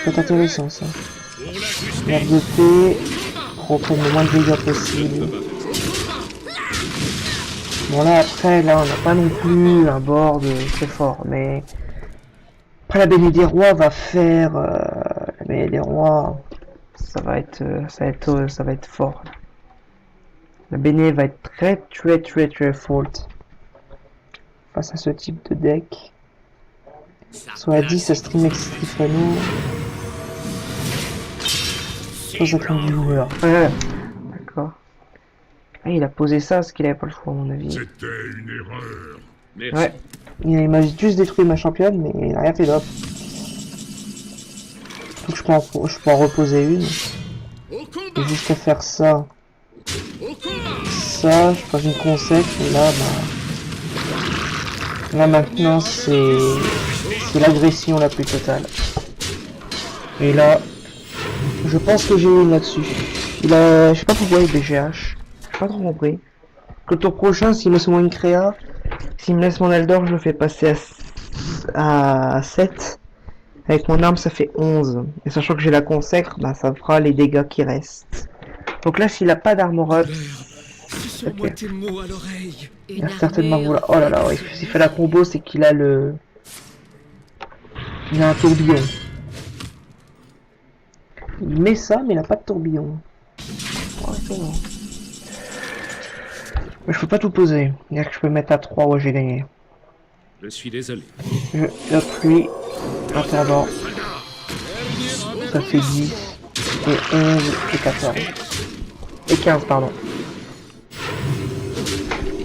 C'est intéressant ça. L'air de paix, reprendre le moins de dégâts possible. Bon là après, là on n'a pas non plus un board très fort, mais... Après la Béné des Rois va faire... la Béné des Rois, ça va être fort. La Béné va être très forte face à ce type de deck. Soit à 10 à stream avec Stefano. Soit à 30 viewers. Ouais, d'accord. Ah, il a posé ça parce qu'il avait pas le choix à mon avis. C'était une erreur. Merci. Ouais. Il m'a juste détruit ma championne mais il n'a rien fait d'autre. Donc je peux en reposer une. Et juste à faire ça. Ça, je passe une concept et là, là maintenant c'est l'agression la plus totale. Et là, je pense que j'ai une là-dessus. Il a, je sais pas pourquoi il BGH. J'ai pas trop compris. Que le tour prochain, s'il me laisse moi une créa, s'il me laisse mon Eldor, je le fais passer à 7. Avec mon arme, ça fait 11. Et sachant que j'ai la consacre, bah, ça fera les dégâts qui restent. Donc là, s'il a pas d'armor up, Susurre-moi Ok. tes mots à l'oreille. Il a certainement voulu... Oh là là, ouais, s'il fait la combo, c'est qu'il a le... Il a un tourbillon. Il met ça, mais il a pas de tourbillon. Ouais, c'est bon. Mais je peux pas tout poser. C'est-à-dire que je peux mettre à 3, ouais, j'ai gagné. Je suis désolé. Je hop lui. Attendant. Ça fait 10. Et 11 et 14. Et 15, pardon.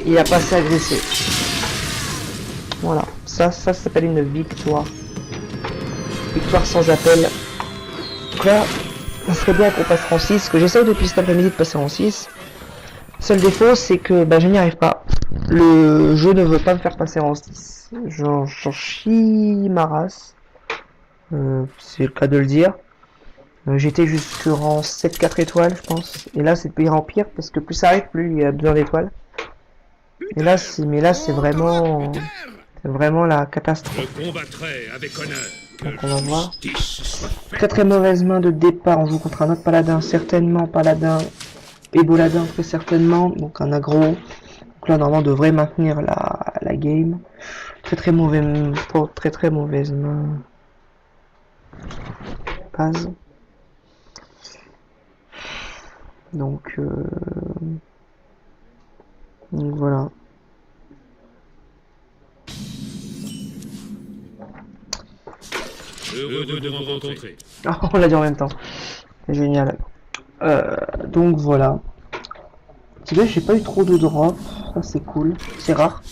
Il a pas assez agressé. Voilà. Ça s'appelle une victoire. Victoire sans appel. Donc là, ça serait bien qu'on passe en 6. Parce que j'essaie depuis cet après-midi de passer en 6. Seul défaut, c'est que bah, je n'y arrive pas. Le jeu ne veut pas me faire passer en 6. J'en chie ma race. C'est le cas de le dire. J'étais jusqu'au rang 7-4 étoiles, je pense. Et là, c'est de pire en pire, parce que plus ça arrive, plus il y a besoin d'étoiles. Et là, c'est vraiment la catastrophe. Je combattrai avec honneur. Donc on va voir. Justice soit faite. Très très mauvaise main de départ. On joue contre un autre paladin, certainement paladin. Et Boladin, très certainement. Donc un aggro. Donc là, normalement, on devrait maintenir la game. Très très très mauvaise main. Paz. Donc voilà. Heureux de vous rencontrer. On l'a dit en même temps. C'est génial. Donc voilà. Tu vois, j'ai pas eu trop de drops. Ça c'est cool. C'est rare.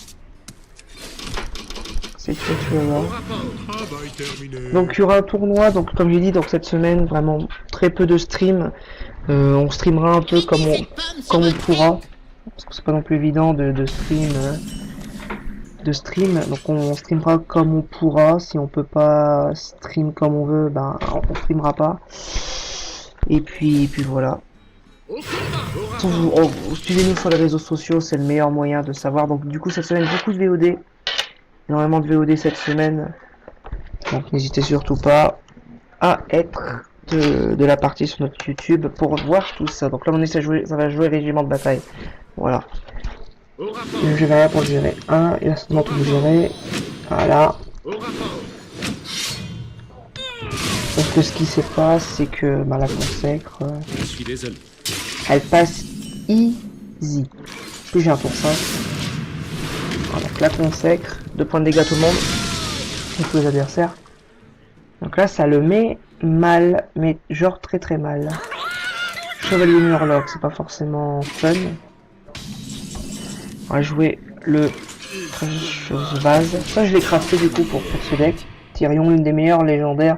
C'est très rare. Travail terminé. Donc il y aura un tournoi. Donc comme j'ai dit, donc cette semaine vraiment très peu de stream. On streamera un peu comme on pourra. Parce que c'est pas non plus évident de stream. Donc on streamera comme on pourra. Si on peut pas stream comme on veut, ben on streamera pas. Et puis voilà. Suivez-nous sur les réseaux sociaux, c'est le meilleur moyen de savoir. Donc du coup cette semaine beaucoup de VOD. Énormément de VOD cette semaine. Donc n'hésitez surtout pas à être de la partie sur notre YouTube pour voir tout ça. Donc là on essaie de jouer, ça va jouer régiment de bataille. Voilà. Je vais là pour gérer 1, il a seulement tout gérer. Voilà. Sauf que ce qui se passe, c'est que bah, la consacre, Je suis désolé. elle passe easy. Puis j'ai un tour 5. Voilà, donc la consacre, 2 points de dégâts à tout le monde. Et tous les adversaires. Donc là ça le met mal, mais genre très très mal. Chevalier Murloc, c'est pas forcément fun. On va jouer le vase. Ça je l'ai crafté du coup pour ce deck. Tyrion, l'une des meilleures légendaires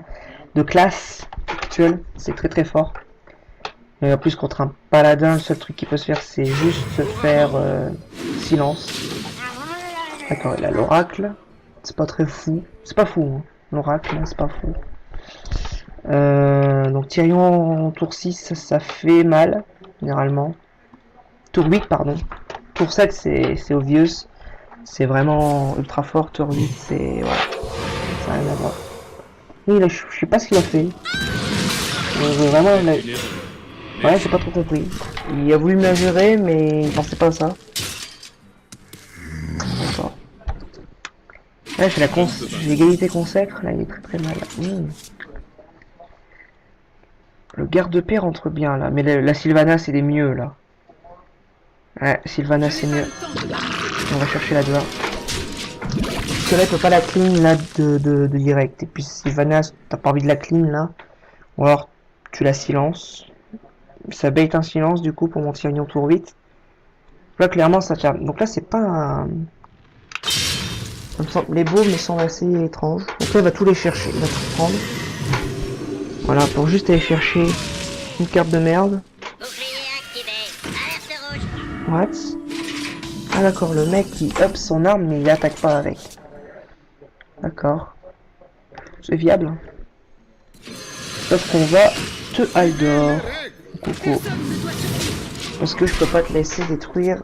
de classe actuelle. C'est très très fort. Et en plus contre un paladin, le seul truc qui peut se faire c'est juste se faire silence. D'accord, il a l'oracle. C'est pas très fou. C'est pas fou, hein. L'oracle, c'est pas fou. Donc Tyrion en tour 6, ça fait mal, généralement. Tour 8, pardon. Tour 7, c'est obvious. C'est vraiment ultra fort. Tour 8, c'est... Voilà. Ça n'a rien à voir. Oui, là, je sais pas ce qu'il a fait. Vraiment, il a... Ouais, j'ai pas trop compris. Il a voulu me la gérer, mais il pensait pas à ça. D'accord. Là, j'ai l'égalité consacre. Là, il est très très mal. Le garde-paix rentre bien, là. Mais la Sylvana, c'est des mieux, là. Ouais, Sylvana, c'est mieux. On va chercher la 2-1. Parce que là, il peut pas la clean, là, de direct. Et puis, Sylvana, t'as pas envie de la clean, là. Ou alors, tu la silences. Ça bait un silence, du coup, pour mon Tyrion tour 8. Là, clairement, ça tient. Donc là, c'est pas un... Les beaux me semblent assez étranges. Donc là, il va tous les chercher. Il va tout prendre. Voilà, pour juste aller chercher une carte de merde. What? Ah d'accord, le mec il up son arme mais il attaque pas avec. D'accord. C'est viable. Sauf qu'on va te Aldor. Coucou. Parce que je peux pas te laisser détruire,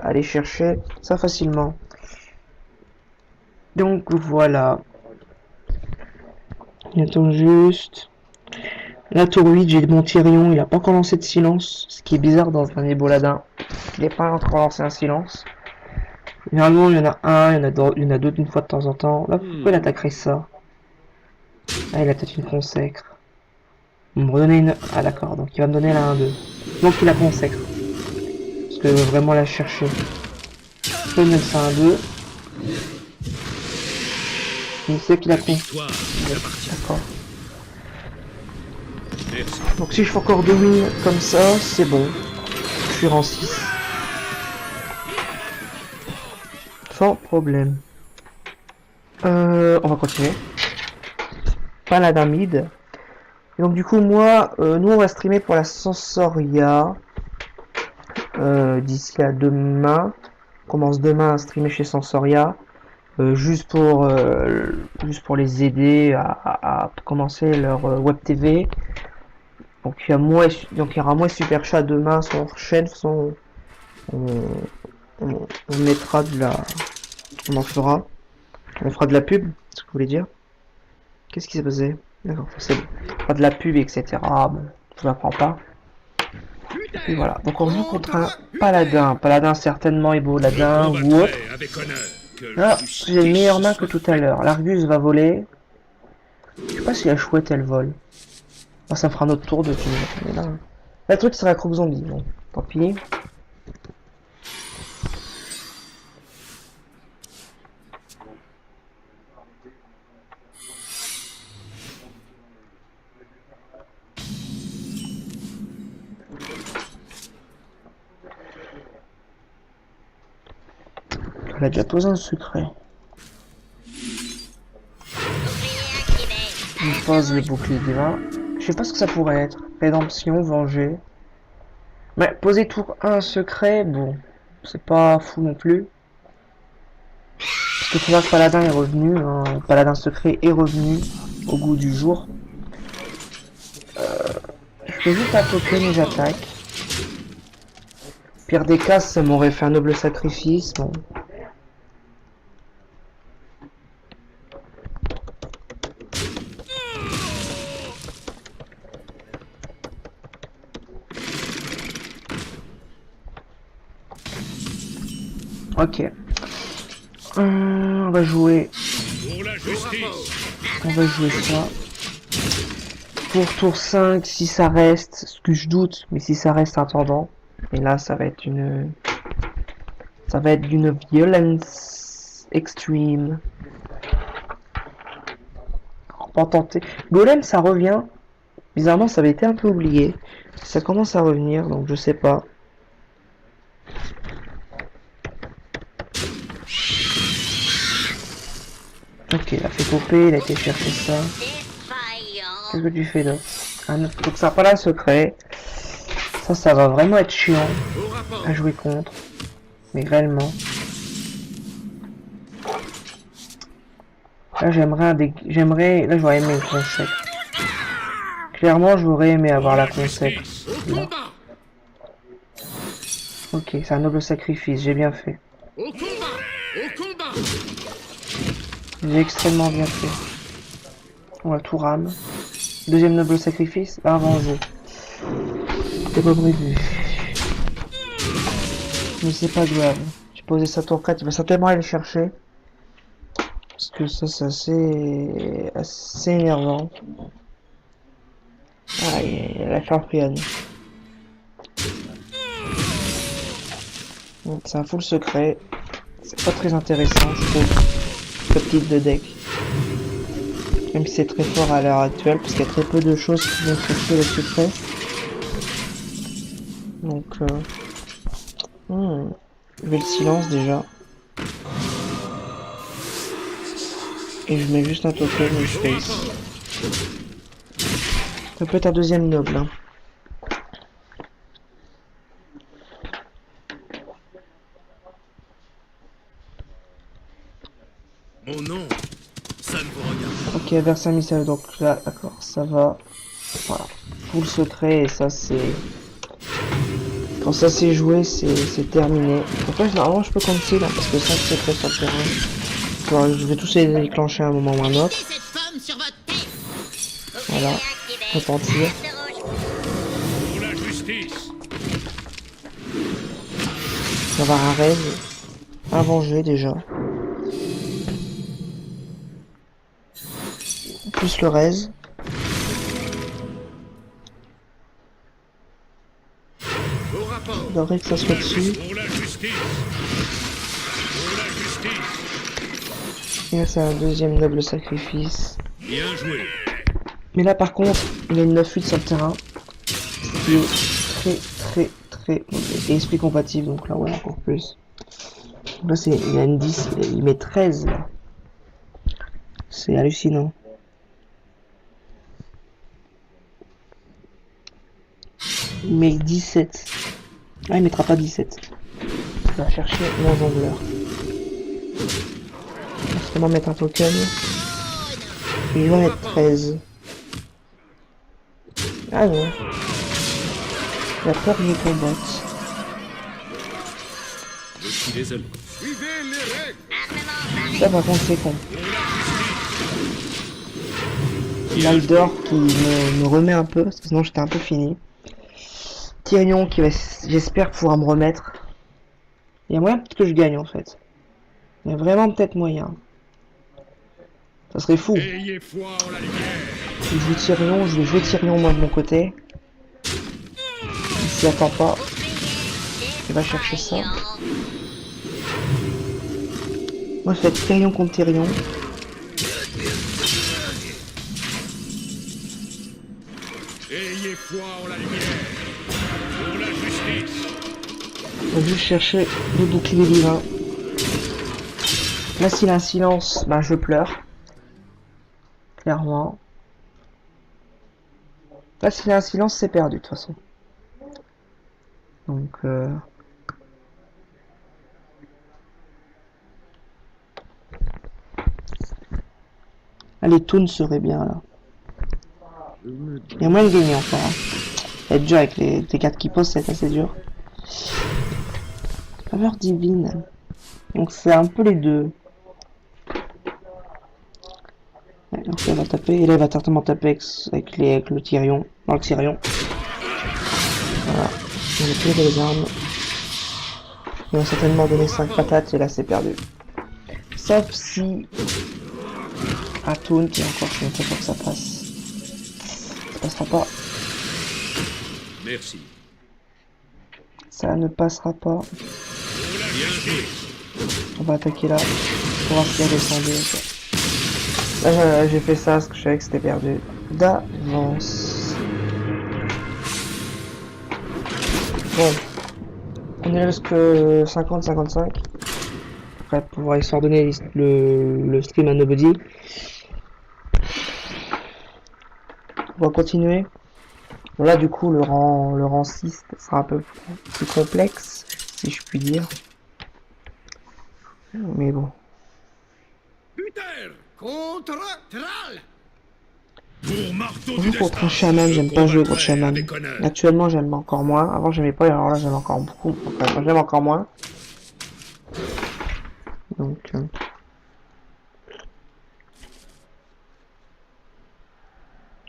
aller chercher ça facilement. Donc voilà. Attends juste. La tour 8, j'ai mon Tyrion, il a pas encore lancé de silence, ce qui est bizarre dans un Éboladin. Il n'est pas encore lancé un silence. Généralement, il y en a un, il y en a d'autres une fois de temps en temps. Là, pourquoi il attaquerait ça? Ah, il a peut-être une consacre. Il va me redonner une... Ah d'accord, donc il va me donner la 1-2. Donc il a consacre. Parce que je veux vraiment la chercher. Je peux mettre ça 1-2. Il sait qu'il a con. Victoire, D'accord. merci. Donc si je fais encore 2 wins comme ça, c'est bon. Je suis rang 6. Sans problème. On va continuer. Paladin mid. Et donc du coup moi, nous on va streamer pour la Sensoria. D'ici à demain. On commence demain à streamer chez Sensoria. Juste pour les aider à commencer leur web TV. Donc il y aura moi et Super Chat demain sur leur chaîne. De toute façon, on mettra de la, on en fera, on fera de la pub, c'est ce que vous voulez dire. Qu'est-ce qui s'est passé? D'accord, c'est bon. On fera de la pub, etc. Bon, je l'apprends pas. Et voilà. Donc on joue contre un paladin. Paladin certainement Éboladin ou autre. Avec honneur, que Là, la justice j'ai une meilleure main que soit tout à l'heure. L'Argus va voler. Je sais pas si la chouette elle vole. Oh, ça fera notre tour de tout. Mais là, le truc sera Croc Zombie. Bon, tant pis. Elle a déjà posé un secret. On pose le bouclier divin. Je sais pas ce que ça pourrait être. Rédemption, venger. Mais poser tour 1 secret, bon, c'est pas fou non plus. Parce que tu vois que Paladin est revenu, hein, Paladin secret est revenu au goût du jour. Je fais juste un token et j'attaque. Pire des cas, ça m'aurait fait un noble sacrifice, bon. Ok. On va jouer. pour la justice. On va jouer ça. Pour tour 5, si ça reste, ce que je doute, mais si ça reste attendant. Et là, ça va être une... Ça va être d'une violence extreme. On va tenter. Golem, ça revient. Bizarrement, ça avait été un peu oublié. Ça commence à revenir, donc je sais pas. Ok, il a fait popper, il a été chercher ça. Qu'est-ce que tu fais d'autre? Donc ça n'a pas la secret. Ça va vraiment être chiant à jouer contre. Mais réellement. Là là j'aurais aimé une consacre. Clairement j'aurais aimé avoir la consacre. Là. Ok, c'est un noble sacrifice, j'ai bien fait. Au combat, au combat. J'ai extrêmement bien fait. On va tout rame. Deuxième noble sacrifice, avant jeu. C'était pas prévu. Mais c'est pas grave. J'ai posé sa tour 4, il va certainement aller le chercher. Parce que ça c'est assez énervant. Ah, il y a la championne. Donc c'est un full secret. C'est pas très intéressant, je trouve. Ce type de deck. Même si c'est très fort à l'heure actuelle, parce qu'il y a très peu de choses qui vont chercher le secret. Donc, je vais le silence déjà. Et je mets juste un token et je face. Ça peut être un deuxième noble. Hein. Mon nom, ça ne vous regarde Ok, verse un missile, donc là, d'accord, ça va. Voilà. Full secret, et ça c'est... Quand ça c'est joué, c'est terminé. Pourquoi normalement je peux continuer là, parce que 5 secrets sur le terrain. Alors, je vais tous les déclencher à un moment ou à un autre. Voilà. repentir. Pour la justice. On va avoir un rêve. Un venger déjà. Plus le raise. Au rapport. J'aimerais que ça soit dessus. Pour la justice. Pour la justice. Et là c'est un deuxième noble sacrifice. Bien joué. Mais là par contre, il a une 9-8 sur le terrain. Ce qui est très mauvais. Et esprit compatible, donc là ouais encore plus. Donc là c'est. Il a une 10, il met 13 là. C'est hallucinant. Il met 17. Ah, il mettra pas 17. Il va chercher mon jongleur. On va seulement mettre un token. Il va mettre 13. Ah non. Il a peur du combat. Je suis désolé. Suivez les règles. Ça par contre c'est con. Il a le d'or qui me remet un peu, parce que sinon j'étais un peu fini. Tyrion qui va, j'espère, pouvoir me remettre. Il y a moyen peut-être que je gagne en fait. Il y a vraiment peut-être moyen. Ça serait fou. Ayez foi en la lumière. Si je joue Tyrion, je vais jouer Tyrion moi de mon côté. Il s'y attend pas. Il va chercher ça. Moi je fais Tyrion contre Tyrion. Ayez foi en la lumière. Pour la justice. On va juste chercher le bouclier divin. Là s'il a un silence, bah je pleure. Clairement. Là s'il a un silence, c'est perdu de toute façon. Donc allez, Toon serait bien là. Il y a moyen de gagner encore. Hein. Être dur avec les T4 qui posent, c'est assez dur. Faveur divine. Donc c'est un peu les deux. Ouais, donc là, il va taper. Et là, il va certainement taper avec le Tyrion. Dans le Tyrion. Voilà. On a plus les armes. Il va certainement donner 5 patates et là c'est perdu. Sauf si... à Toon qui est encore je suis pas sûr que ça passe. Ça passera pas. Merci. Ça ne passera pas. Pour la justice. On va attaquer là. Pour voir s'il y a descendu. Là j'ai fait ça parce que je savais que c'était perdu. D'avance. Bon. On est jusque 50-55. Après pouvoir histoire donner le stream à Nobody. On va continuer. Bon, là du coup le rang 6 sera un peu plus complexe, si je puis dire. Mais bon. Uther contre Thrall. Pour marteau du Toujours destin. contre un chaman, j'aime pas jouer contre chaman. Avec honneur. Actuellement j'aime encore moins. Avant j'aimais pas, et alors là j'aime encore beaucoup. Enfin j'aime encore moins.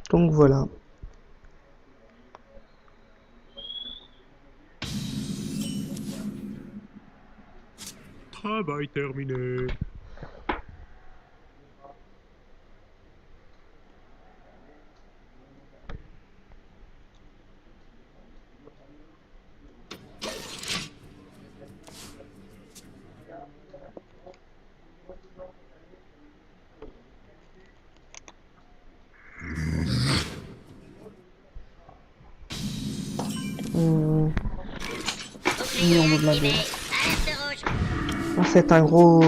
Donc voilà. Travail terminé. On va blaguer. Ah, c'est un gros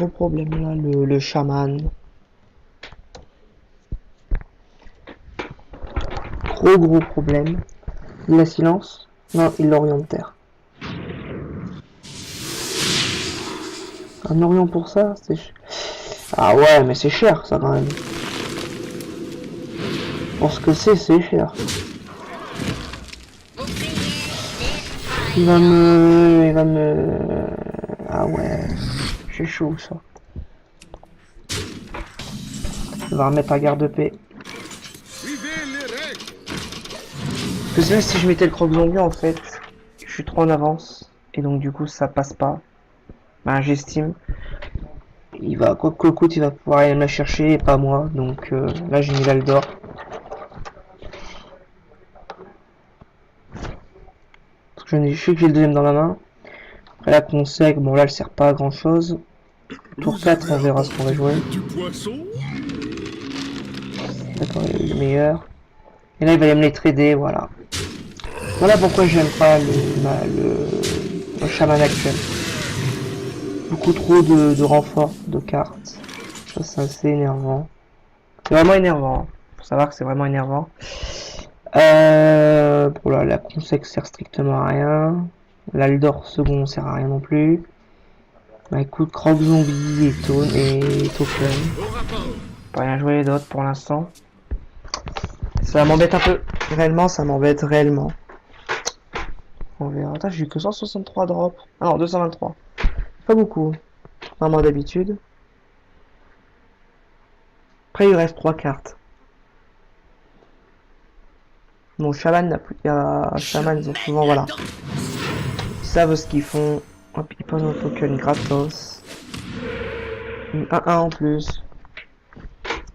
problème là, le chaman. Gros problème. Il a silence? Non, il l'oriente terre. Un orient pour ça, c'est... Ah ouais, mais c'est cher ça quand même. Pour ce que c'est cher. Il va me... Ah ouais, c'est chaud ça. Il va remettre un garde-paix. Suivez les règles. Parce que c'est vrai, si je mettais le croc zombie, en fait, je suis trop en avance. Et donc, du coup, ça passe pas. Bah, j'estime. Il va, quoi que coûte, il va pouvoir aller me la chercher et pas moi. Donc, là, j'ai mis l'Aldor. Parce que je sais que j'ai le deuxième dans la main. Après, la consec, bon, là, elle sert pas à grand chose. Tour 4, on verra ce qu'on va jouer. Du poisson? D'accord, il est le meilleur. Et là, il va me les trader, voilà. Voilà pourquoi j'aime pas le chaman actuel. Beaucoup trop de renforts de cartes. Ça, c'est assez énervant. C'est vraiment énervant. Hein. Faut savoir que c'est vraiment énervant. Bon là, la consec sert strictement à rien. L'Aldor second sert à rien non plus. Bah écoute, Croc Zombie et Token. Pas rien jouer d'autres pour l'instant. Ça m'embête un peu. Réellement, ça m'embête réellement. On verra. Attends, j'ai eu que 163 drops. Ah non, 223. Pas beaucoup. Pas moins d'habitude. Après, il reste 3 cartes. Bon, Shaman n'a plus. Shaman, ils ont souvent, voilà. Ils savent ce qu'ils font. Hop, ils posent un token gratos. Une 1-1 en plus.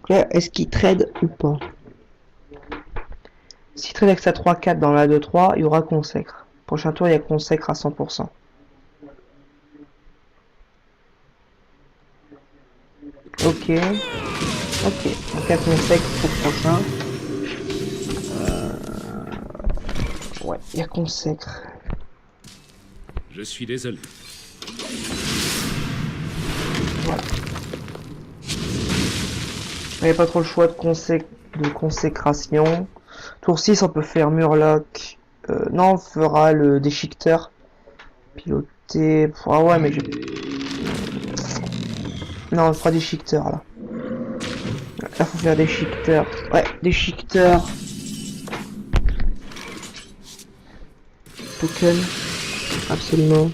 Est-ce qu'ils trade ou pas? S'il trade avec sa 3-4 dans la 2-3, il y aura consacre. Prochain tour, il y a consacre à 100%. Ok. Ok. Donc 4 consacre pour le prochain. Ouais, il y a consacre. Je suis désolé. Voilà. Il n'y a pas trop le choix de consécration. Tour 6, on peut faire Murloc. Non, on fera le déchiqueteur. Piloté. Ah ouais, mais je... Non, on fera déchiqueteur là. Là, faut faire déchiqueteur. Ouais, déchiqueteur. Token. Absolument.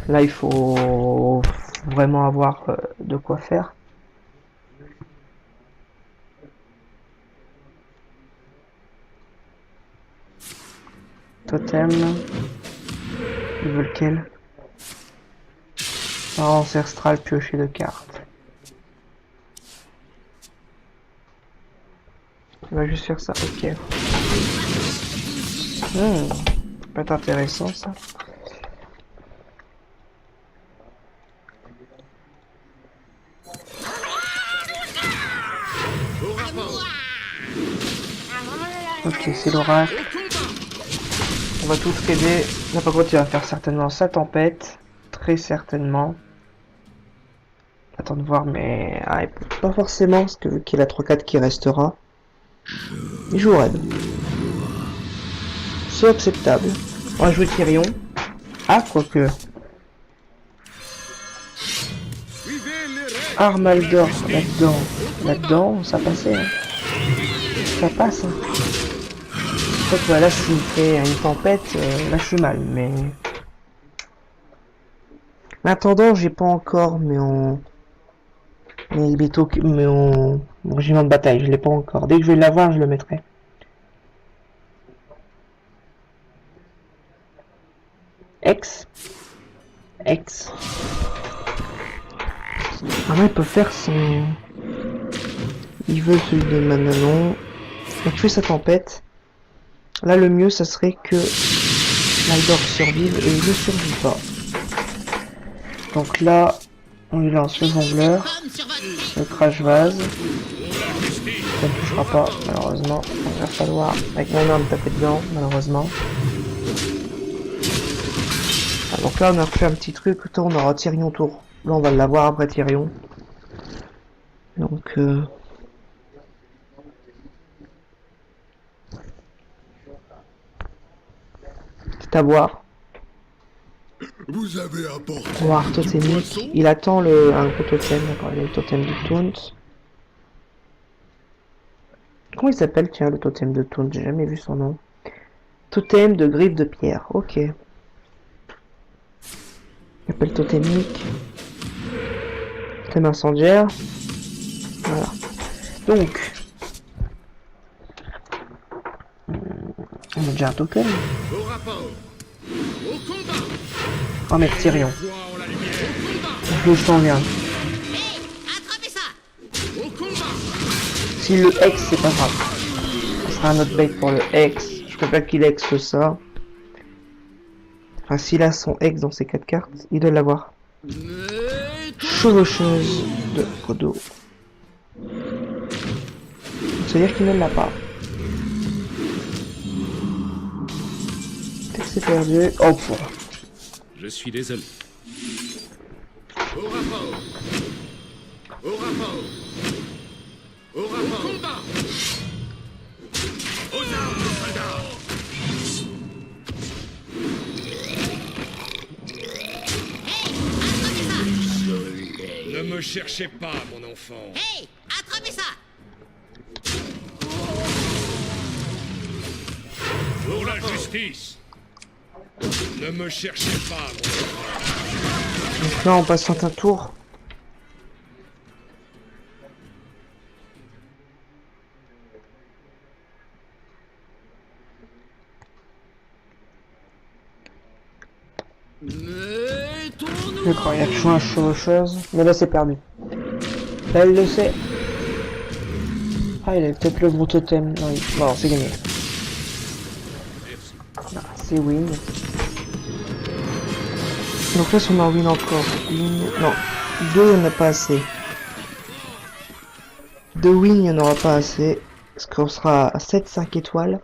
Là, il faut vraiment avoir de quoi faire. Totem. Ils veulent lequel? Ancestral piocher de cartes. On va juste faire ça, ok. Ça peut être intéressant ça. Ok, c'est l'orage. On va tous aider. Là par contre il va faire certainement sa tempête. Très certainement. Attends de voir mais... Ah, pas forcément parce que vu qu'il a 3-4 qui restera. Il joue raid. C'est acceptable. On va jouer Tyrion. Ah quoique. Armaldor là-dedans. Là-dedans ça passait. Hein. Ça passe. Hein. En fait, voilà, s'il me fait une tempête, là je suis mal, mais... En attendant, j'ai pas encore mon régiment de bataille, je l'ai pas encore. Dès que je vais l'avoir, je le mettrai. Ex. Ah ouais, il peut faire son... Il veut celui de Mananon. Donc, tuer sa tempête. Là, le mieux, ça serait que l'Aldor survive et il ne survit pas. Donc là, on lui lance le jongleur, le crash vase. Ça ne touchera pas, malheureusement. Il va falloir, avec mon arme, taper dedans, malheureusement. Ah, donc là, on a fait un petit truc. On aura Tyrion tour. Là, on va l'avoir après Tyrion. Donc, c'est à boire. Vous avez apporté. On va voir totémique. Il attend un gros totem, d'accord, il a le totem de Taunt. Comment il s'appelle, tiens, le totem de Taunt? J'ai jamais vu son nom. Totem de griffe de pierre, ok. Il appelle totémique. Totem incendiaire. Voilà. Donc, On a déjà un token. Au rapport. Au combat. Oh mec, Tyrion. Foi en la lumière. Donc je t'en viens. Hé, attrapez ça! Au combat. Si le X, c'est pas grave. Ce sera un autre bait pour le X. Je préfère qu'il X ça. Enfin, s'il a son X dans ses 4 cartes, il doit l'avoir. Chevaucheuse de Frodo. C'est-à-dire qu'il ne l'a pas. C'est perdu. Oh, pour. Je suis désolé. Au rapport. Au rapport. Au rapport. Au combat. Aux armes, soldats. Ne me cherchez pas, mon enfant. Hé, attrapez ça! Pour la justice. Ne me cherchez pas, mon enfant. Donc là, on passe un tour. D'accord, il y a toujours un chevaucheuse. Mais là, c'est perdu. Là, elle le sait. Ah, il avait peut-être le gros totem. Non, bon, c'est gagné. Ah, c'est win. Donc là, si on a win encore. Win... Non, 2, il n'y en a pas assez. 2 win, il n'y en aura pas assez. Parce qu'on sera à 7-5 étoiles.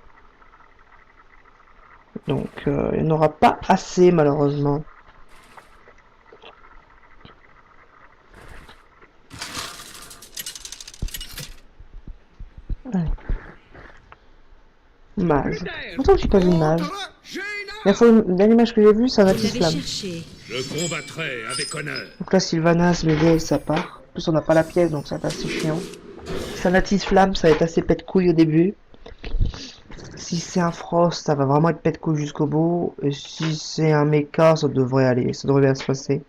Donc, il n'y en aura pas assez, malheureusement. Allez. Mage. Pourtant, j'ai pas vu de mage. La dernière image que j'ai vue, c'est un Vous Atis avez Flamme. cherché. Je combattrai avec honneur. Donc là, Sylvanas, BD, ça part. En plus, on n'a pas la pièce, donc ça va être assez chiant. Si c'est un Atis Flamme, ça va être assez pète couille au début. Si c'est un Frost, ça va vraiment être pète couille jusqu'au bout. Et si c'est un Mecha, ça devrait aller. Ça devrait bien se passer.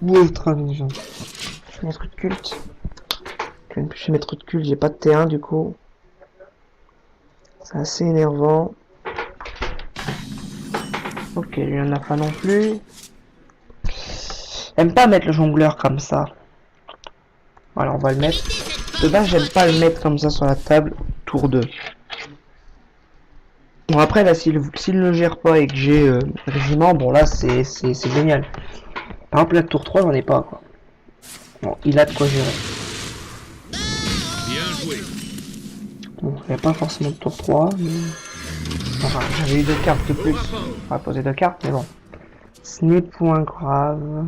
Ultra intelligent. Je mets truc de culte. Je vais chez mes trucs de culte, j'ai pas de T1 du coup. C'est assez énervant. Ok, il y en a pas non plus. J'aime pas mettre le jongleur comme ça. Voilà, on va le mettre. De base, j'aime pas le mettre comme ça sur la table. Tour 2. Bon, après, là, s'il ne le gère pas et que j'ai régiment, bon, là, c'est génial. Par exemple, là, tour 3, j'en ai pas, quoi. Bon, il a de quoi gérer. Bien joué. Bon, il n'y a pas forcément de tour 3, mais... Enfin, j'avais eu 2 cartes de plus. On va poser 2 cartes, mais bon. Ce n'est point grave.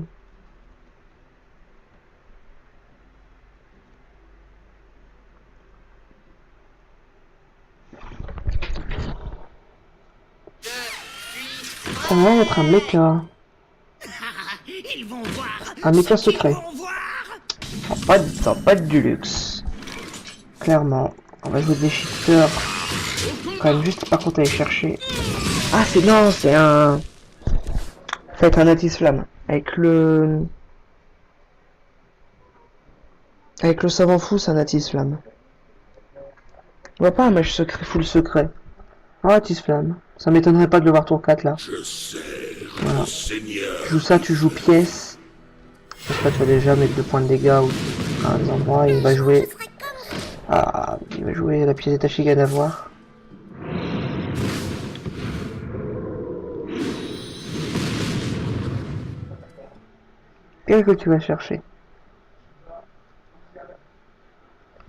On va mettre un mecha. Ils vont voir! Un mecha secret. Ils vont voir! Ça va pas être du luxe. Clairement. On va jouer des shifters. Quand même juste par contre aller chercher. Ah c'est non, c'est un... Ça va être un Atis Flamme. Avec le savant fou, c'est un Atis Flamme. On va pas un mage secret, full secret. Ah, Atis Flamme. Ça m'étonnerait pas de le voir tour 4 là. Je sers Voilà. le Seigneur. Tu joues ça, tu joues pièce. Donc là tu vas déjà mettre 2 points de dégâts ou à un endroit. Il va jouer... Ah, il va jouer la pièce détachée qu'il y a d'avoir. Qu'est-ce que tu vas chercher?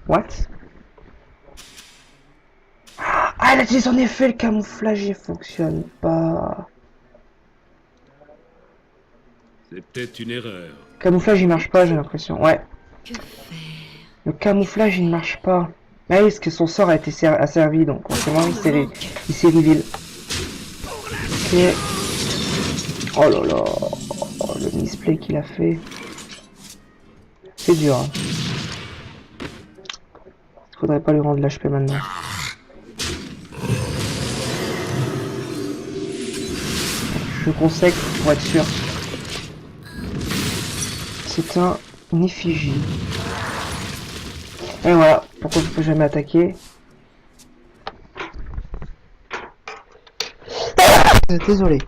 What? Ah, elle a dit en effet le camouflage il fonctionne pas. C'est peut-être une erreur. Camouflage il marche pas, j'ai l'impression. Ouais. Que faire? Le camouflage il ne marche pas. Ah oui, parce que son sort a été asservi, donc forcément il s'est reveal. Ok. Oh là là. Oh, le misplay qu'il a fait. C'est dur. Hein. Faudrait pas lui rendre l'HP maintenant. Je consacre pour être sûr. C'est un effigie. Et voilà, pourquoi je peux jamais attaquer. Désolé.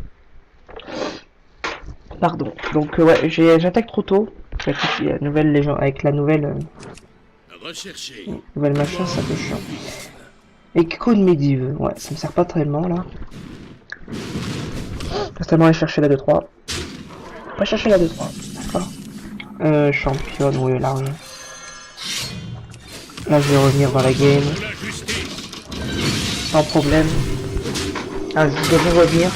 Pardon. Donc ouais, j'attaque trop tôt. Avec la nouvelle légende, avec la nouvelle Recherchez. nouvelle machin, ça fait chiant. Et Code Medivh, ouais, ça me sert pas tellement là. Reste tellement aller chercher la 2-3. Pas chercher la 2-3, d'accord. Championne, oui, là, oui. Là, je vais revenir dans la game. Pour la justice. Sans problème. Ah, je devrais revenir.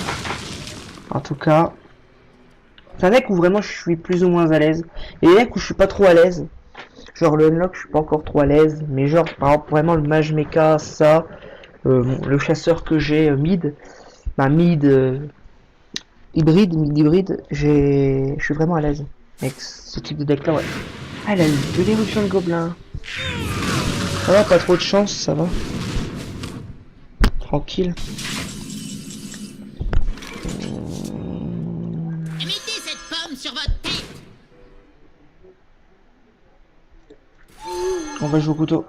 En tout cas. C'est un deck où vraiment je suis plus ou moins à l'aise. Et les decks où je suis pas trop à l'aise. Genre le Unlock, je suis pas encore trop à l'aise. Mais genre, par exemple, vraiment le Mage Mecha, ça. Le chasseur que j'ai, mid. Bah, mid hybride, je suis vraiment à l'aise. Avec ce type de deck là, ouais. Ah, elle a eu de l'évolution de gobelin. Ça va, pas trop de chance, ça va. Tranquille. Mettez cette pomme sur votre tête. On va jouer au couteau.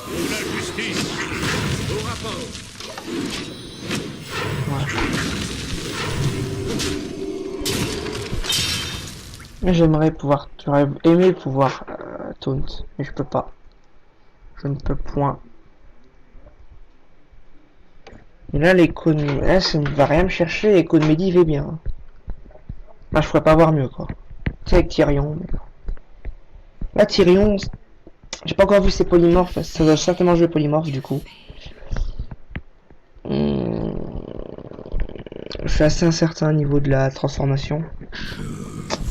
Pour la justice. Au rapport. J'aimerais pouvoir, j'aurais aimé pouvoir taunt, mais je peux pas. Je ne peux point. Et là, les cônes, là, ça ne va rien me chercher. Les cônes Medivh est bien. Là, je pourrais pas avoir mieux, quoi. Tu sais, avec Tyrion. Mais... là, Tyrion, j'ai pas encore vu ses polymorphes. Ça doit certainement jouer polymorphe, du coup. Je suis assez incertain au niveau de la transformation.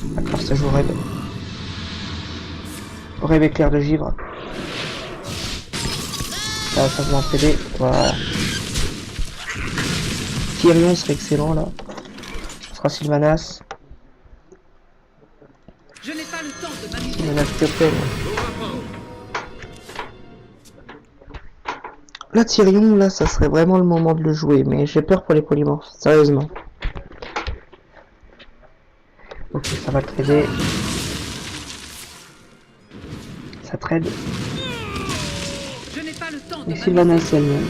D'accord, ça joue rêve. Rêve éclair de givre. Ça va m'entraider. Voilà. Tyrion serait excellent là. Ce sera Sylvanas. Je n'ai pas le temps de m'amuser. Sylvanas Théophène. Au rapport. Là, Tyrion, là, ça serait vraiment le moment de le jouer, mais j'ai peur pour les polymorphes, sérieusement. Ok, ça va trader. Ça trade. Je n'ai pas le temps de Et m'amuser. Sylvanas elle-même.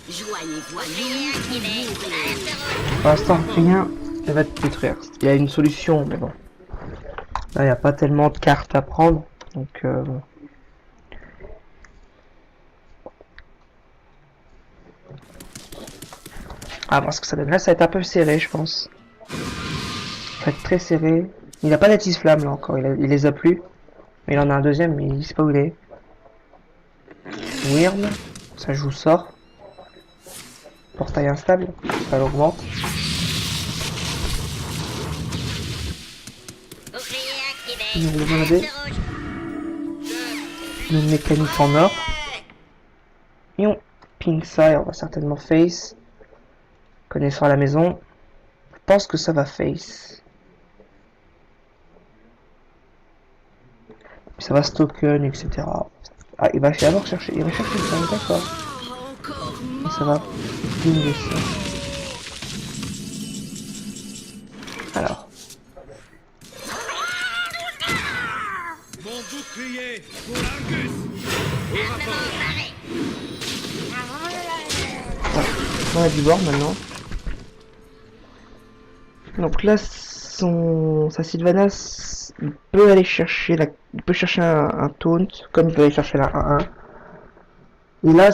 Joignez-vous à nous. Pour l'instant, rien ne va te détruire. Il y a une solution, mais bon. Là, il n'y a pas tellement de cartes à prendre, donc bon. Ah, parce que ça donne là, ça va être un peu serré, je pense. Ça va être très serré. Il n'a pas d'attise flamme là encore, il les a plus. Mais il en a un deuxième, mais il sait pas où il est. Wyrm, ça joue sort. Portail instable, ça l'augmente. Nous le regarder. Une mécanique en or. Et on ping ça et on va certainement face. Connaissant la maison, je pense que ça va face. Ça va token, etc. Ah, il va d'abord chercher, il va chercher ça, d'accord. Et ça va pinguer ça. Alors. Mon bouclier pour l'Argus. Au rapport. On a du bord maintenant. Donc là, sa Sylvanas, il peut aller chercher il peut chercher un taunt, comme il peut aller chercher la 1-1. Et là,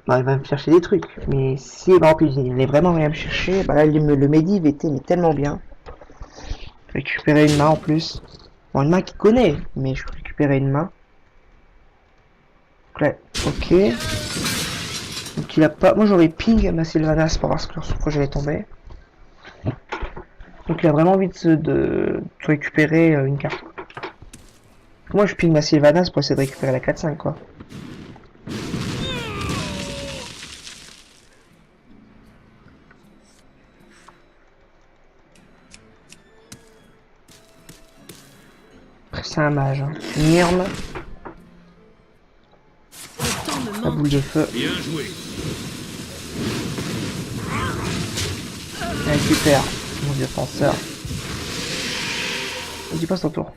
bah, il va me chercher des trucs. Mais si par exemple il est vraiment rien à me chercher, bah là le Medivh était mais tellement bien. Je vais récupérer une main en plus. Bon, une main qu'il connaît, mais je vais récupérer une main. Donc là, ok. Donc il a pas. Moi j'aurais ping ma Sylvanas pour voir sur quoi j'allais tomber. Donc il a vraiment envie de récupérer une carte. Moi je ping ma Sylvanas pour essayer de récupérer la 4-5 quoi. C'est un mage. Hein. Nirm. Le temps me La manque. boule de feu. Bien joué. Il récupère mon défenseur. Vas-y, passe ton tour.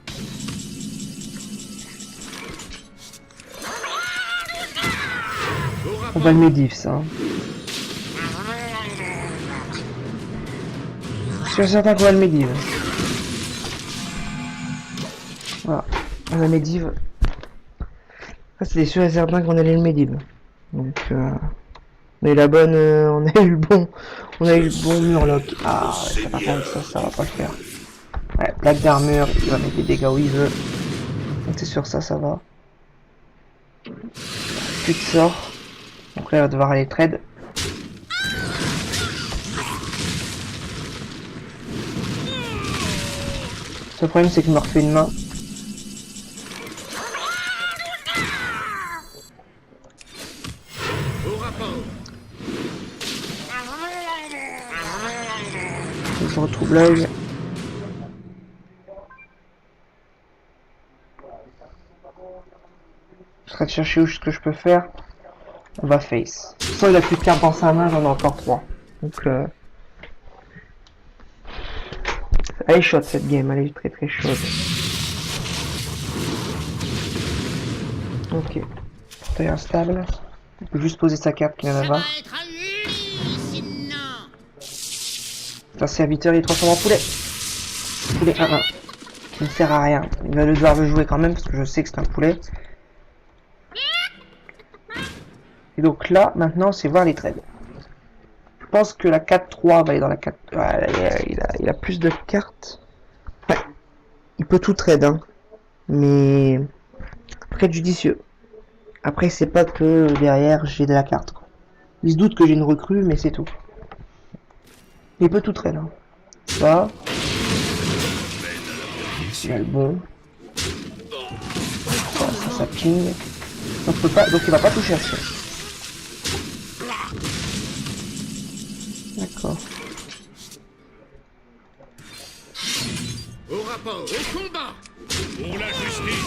On va le médiv, ça. Hein. Je suis certain qu'on va le médiv. Voilà, on a médiv. Ça, c'était sûr et certain qu'on allait le médiv. Donc, on a eu la bonne, on a eu le bon, murloc. Ah, ouais, ça par contre, ça va pas le faire. Ouais, plaque d'armure, il va mettre des dégâts où il veut. Donc c'est sûr, ça va. Plus de sort. Donc là, il va devoir aller trade. Le problème, c'est que je me refais une main. Au rapport. Je retrouve l'œil. Je serai de chercher où ce que je peux faire. On va face. Soit il a plus de cartes dans sa main, j'en ai encore 3. Donc elle est chaude cette game, elle est très très chaude. Ok. Taille instable. On peut juste poser sa carte qui vient Ça là-bas. va être hallucinant. C'est un serviteur, il est transformé en poulet. Poulet 1-1. Qui ne sert à rien. Il va devoir le jouer quand même parce que je sais que c'est un poulet. Et donc là, maintenant, c'est voir les trades. Je pense que la 4-3 va aller dans la 4... Ouais, il a plus de cartes. Ouais. Il peut tout trade, hein. Mais... Trade judicieux. Après, c'est pas que derrière, j'ai de la carte. Quoi. Il se doute que j'ai une recrue, mais c'est tout. Il peut tout trade, hein. Ça... Il a le bon. Ça ping. Donc, peut pas... Donc il va pas tout chercher. D'accord. Au rapport. Au combat. Pour la justice.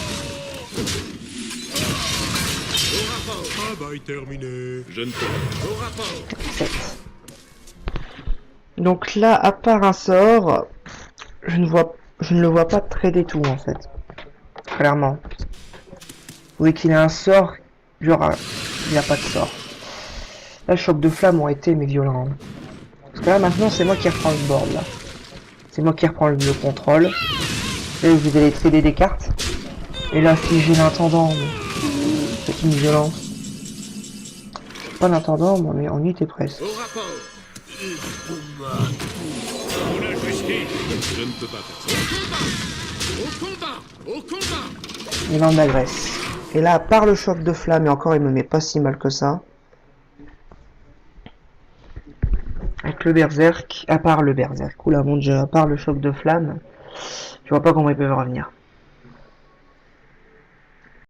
Au rapport. Travail terminé. Je ne peux pas. Au rapport. 7. Donc là, à part un sort, je ne le vois pas trader tout en fait. Clairement. Oui qu'il a un sort, genre il n'y a pas de sort. Là, le choc de flamme ont été mais violents. Parce que là maintenant c'est moi qui reprends le board là. C'est moi qui reprends le contrôle. Et vous allez trader des cartes. Et là si j'ai l'intendant, c'est une violence. Pas l'intendant, mais on y était presque. Au rapport. pour la justice. Je ne peux pas faire ça. Au combat. Au combat. Et là on agresse. Et là, à part le choc de flamme, et encore il me met pas si mal que ça. Avec le berserk, à part le berserk, oula mon dieu, à part le choc de flamme, je vois pas comment ils peuvent revenir.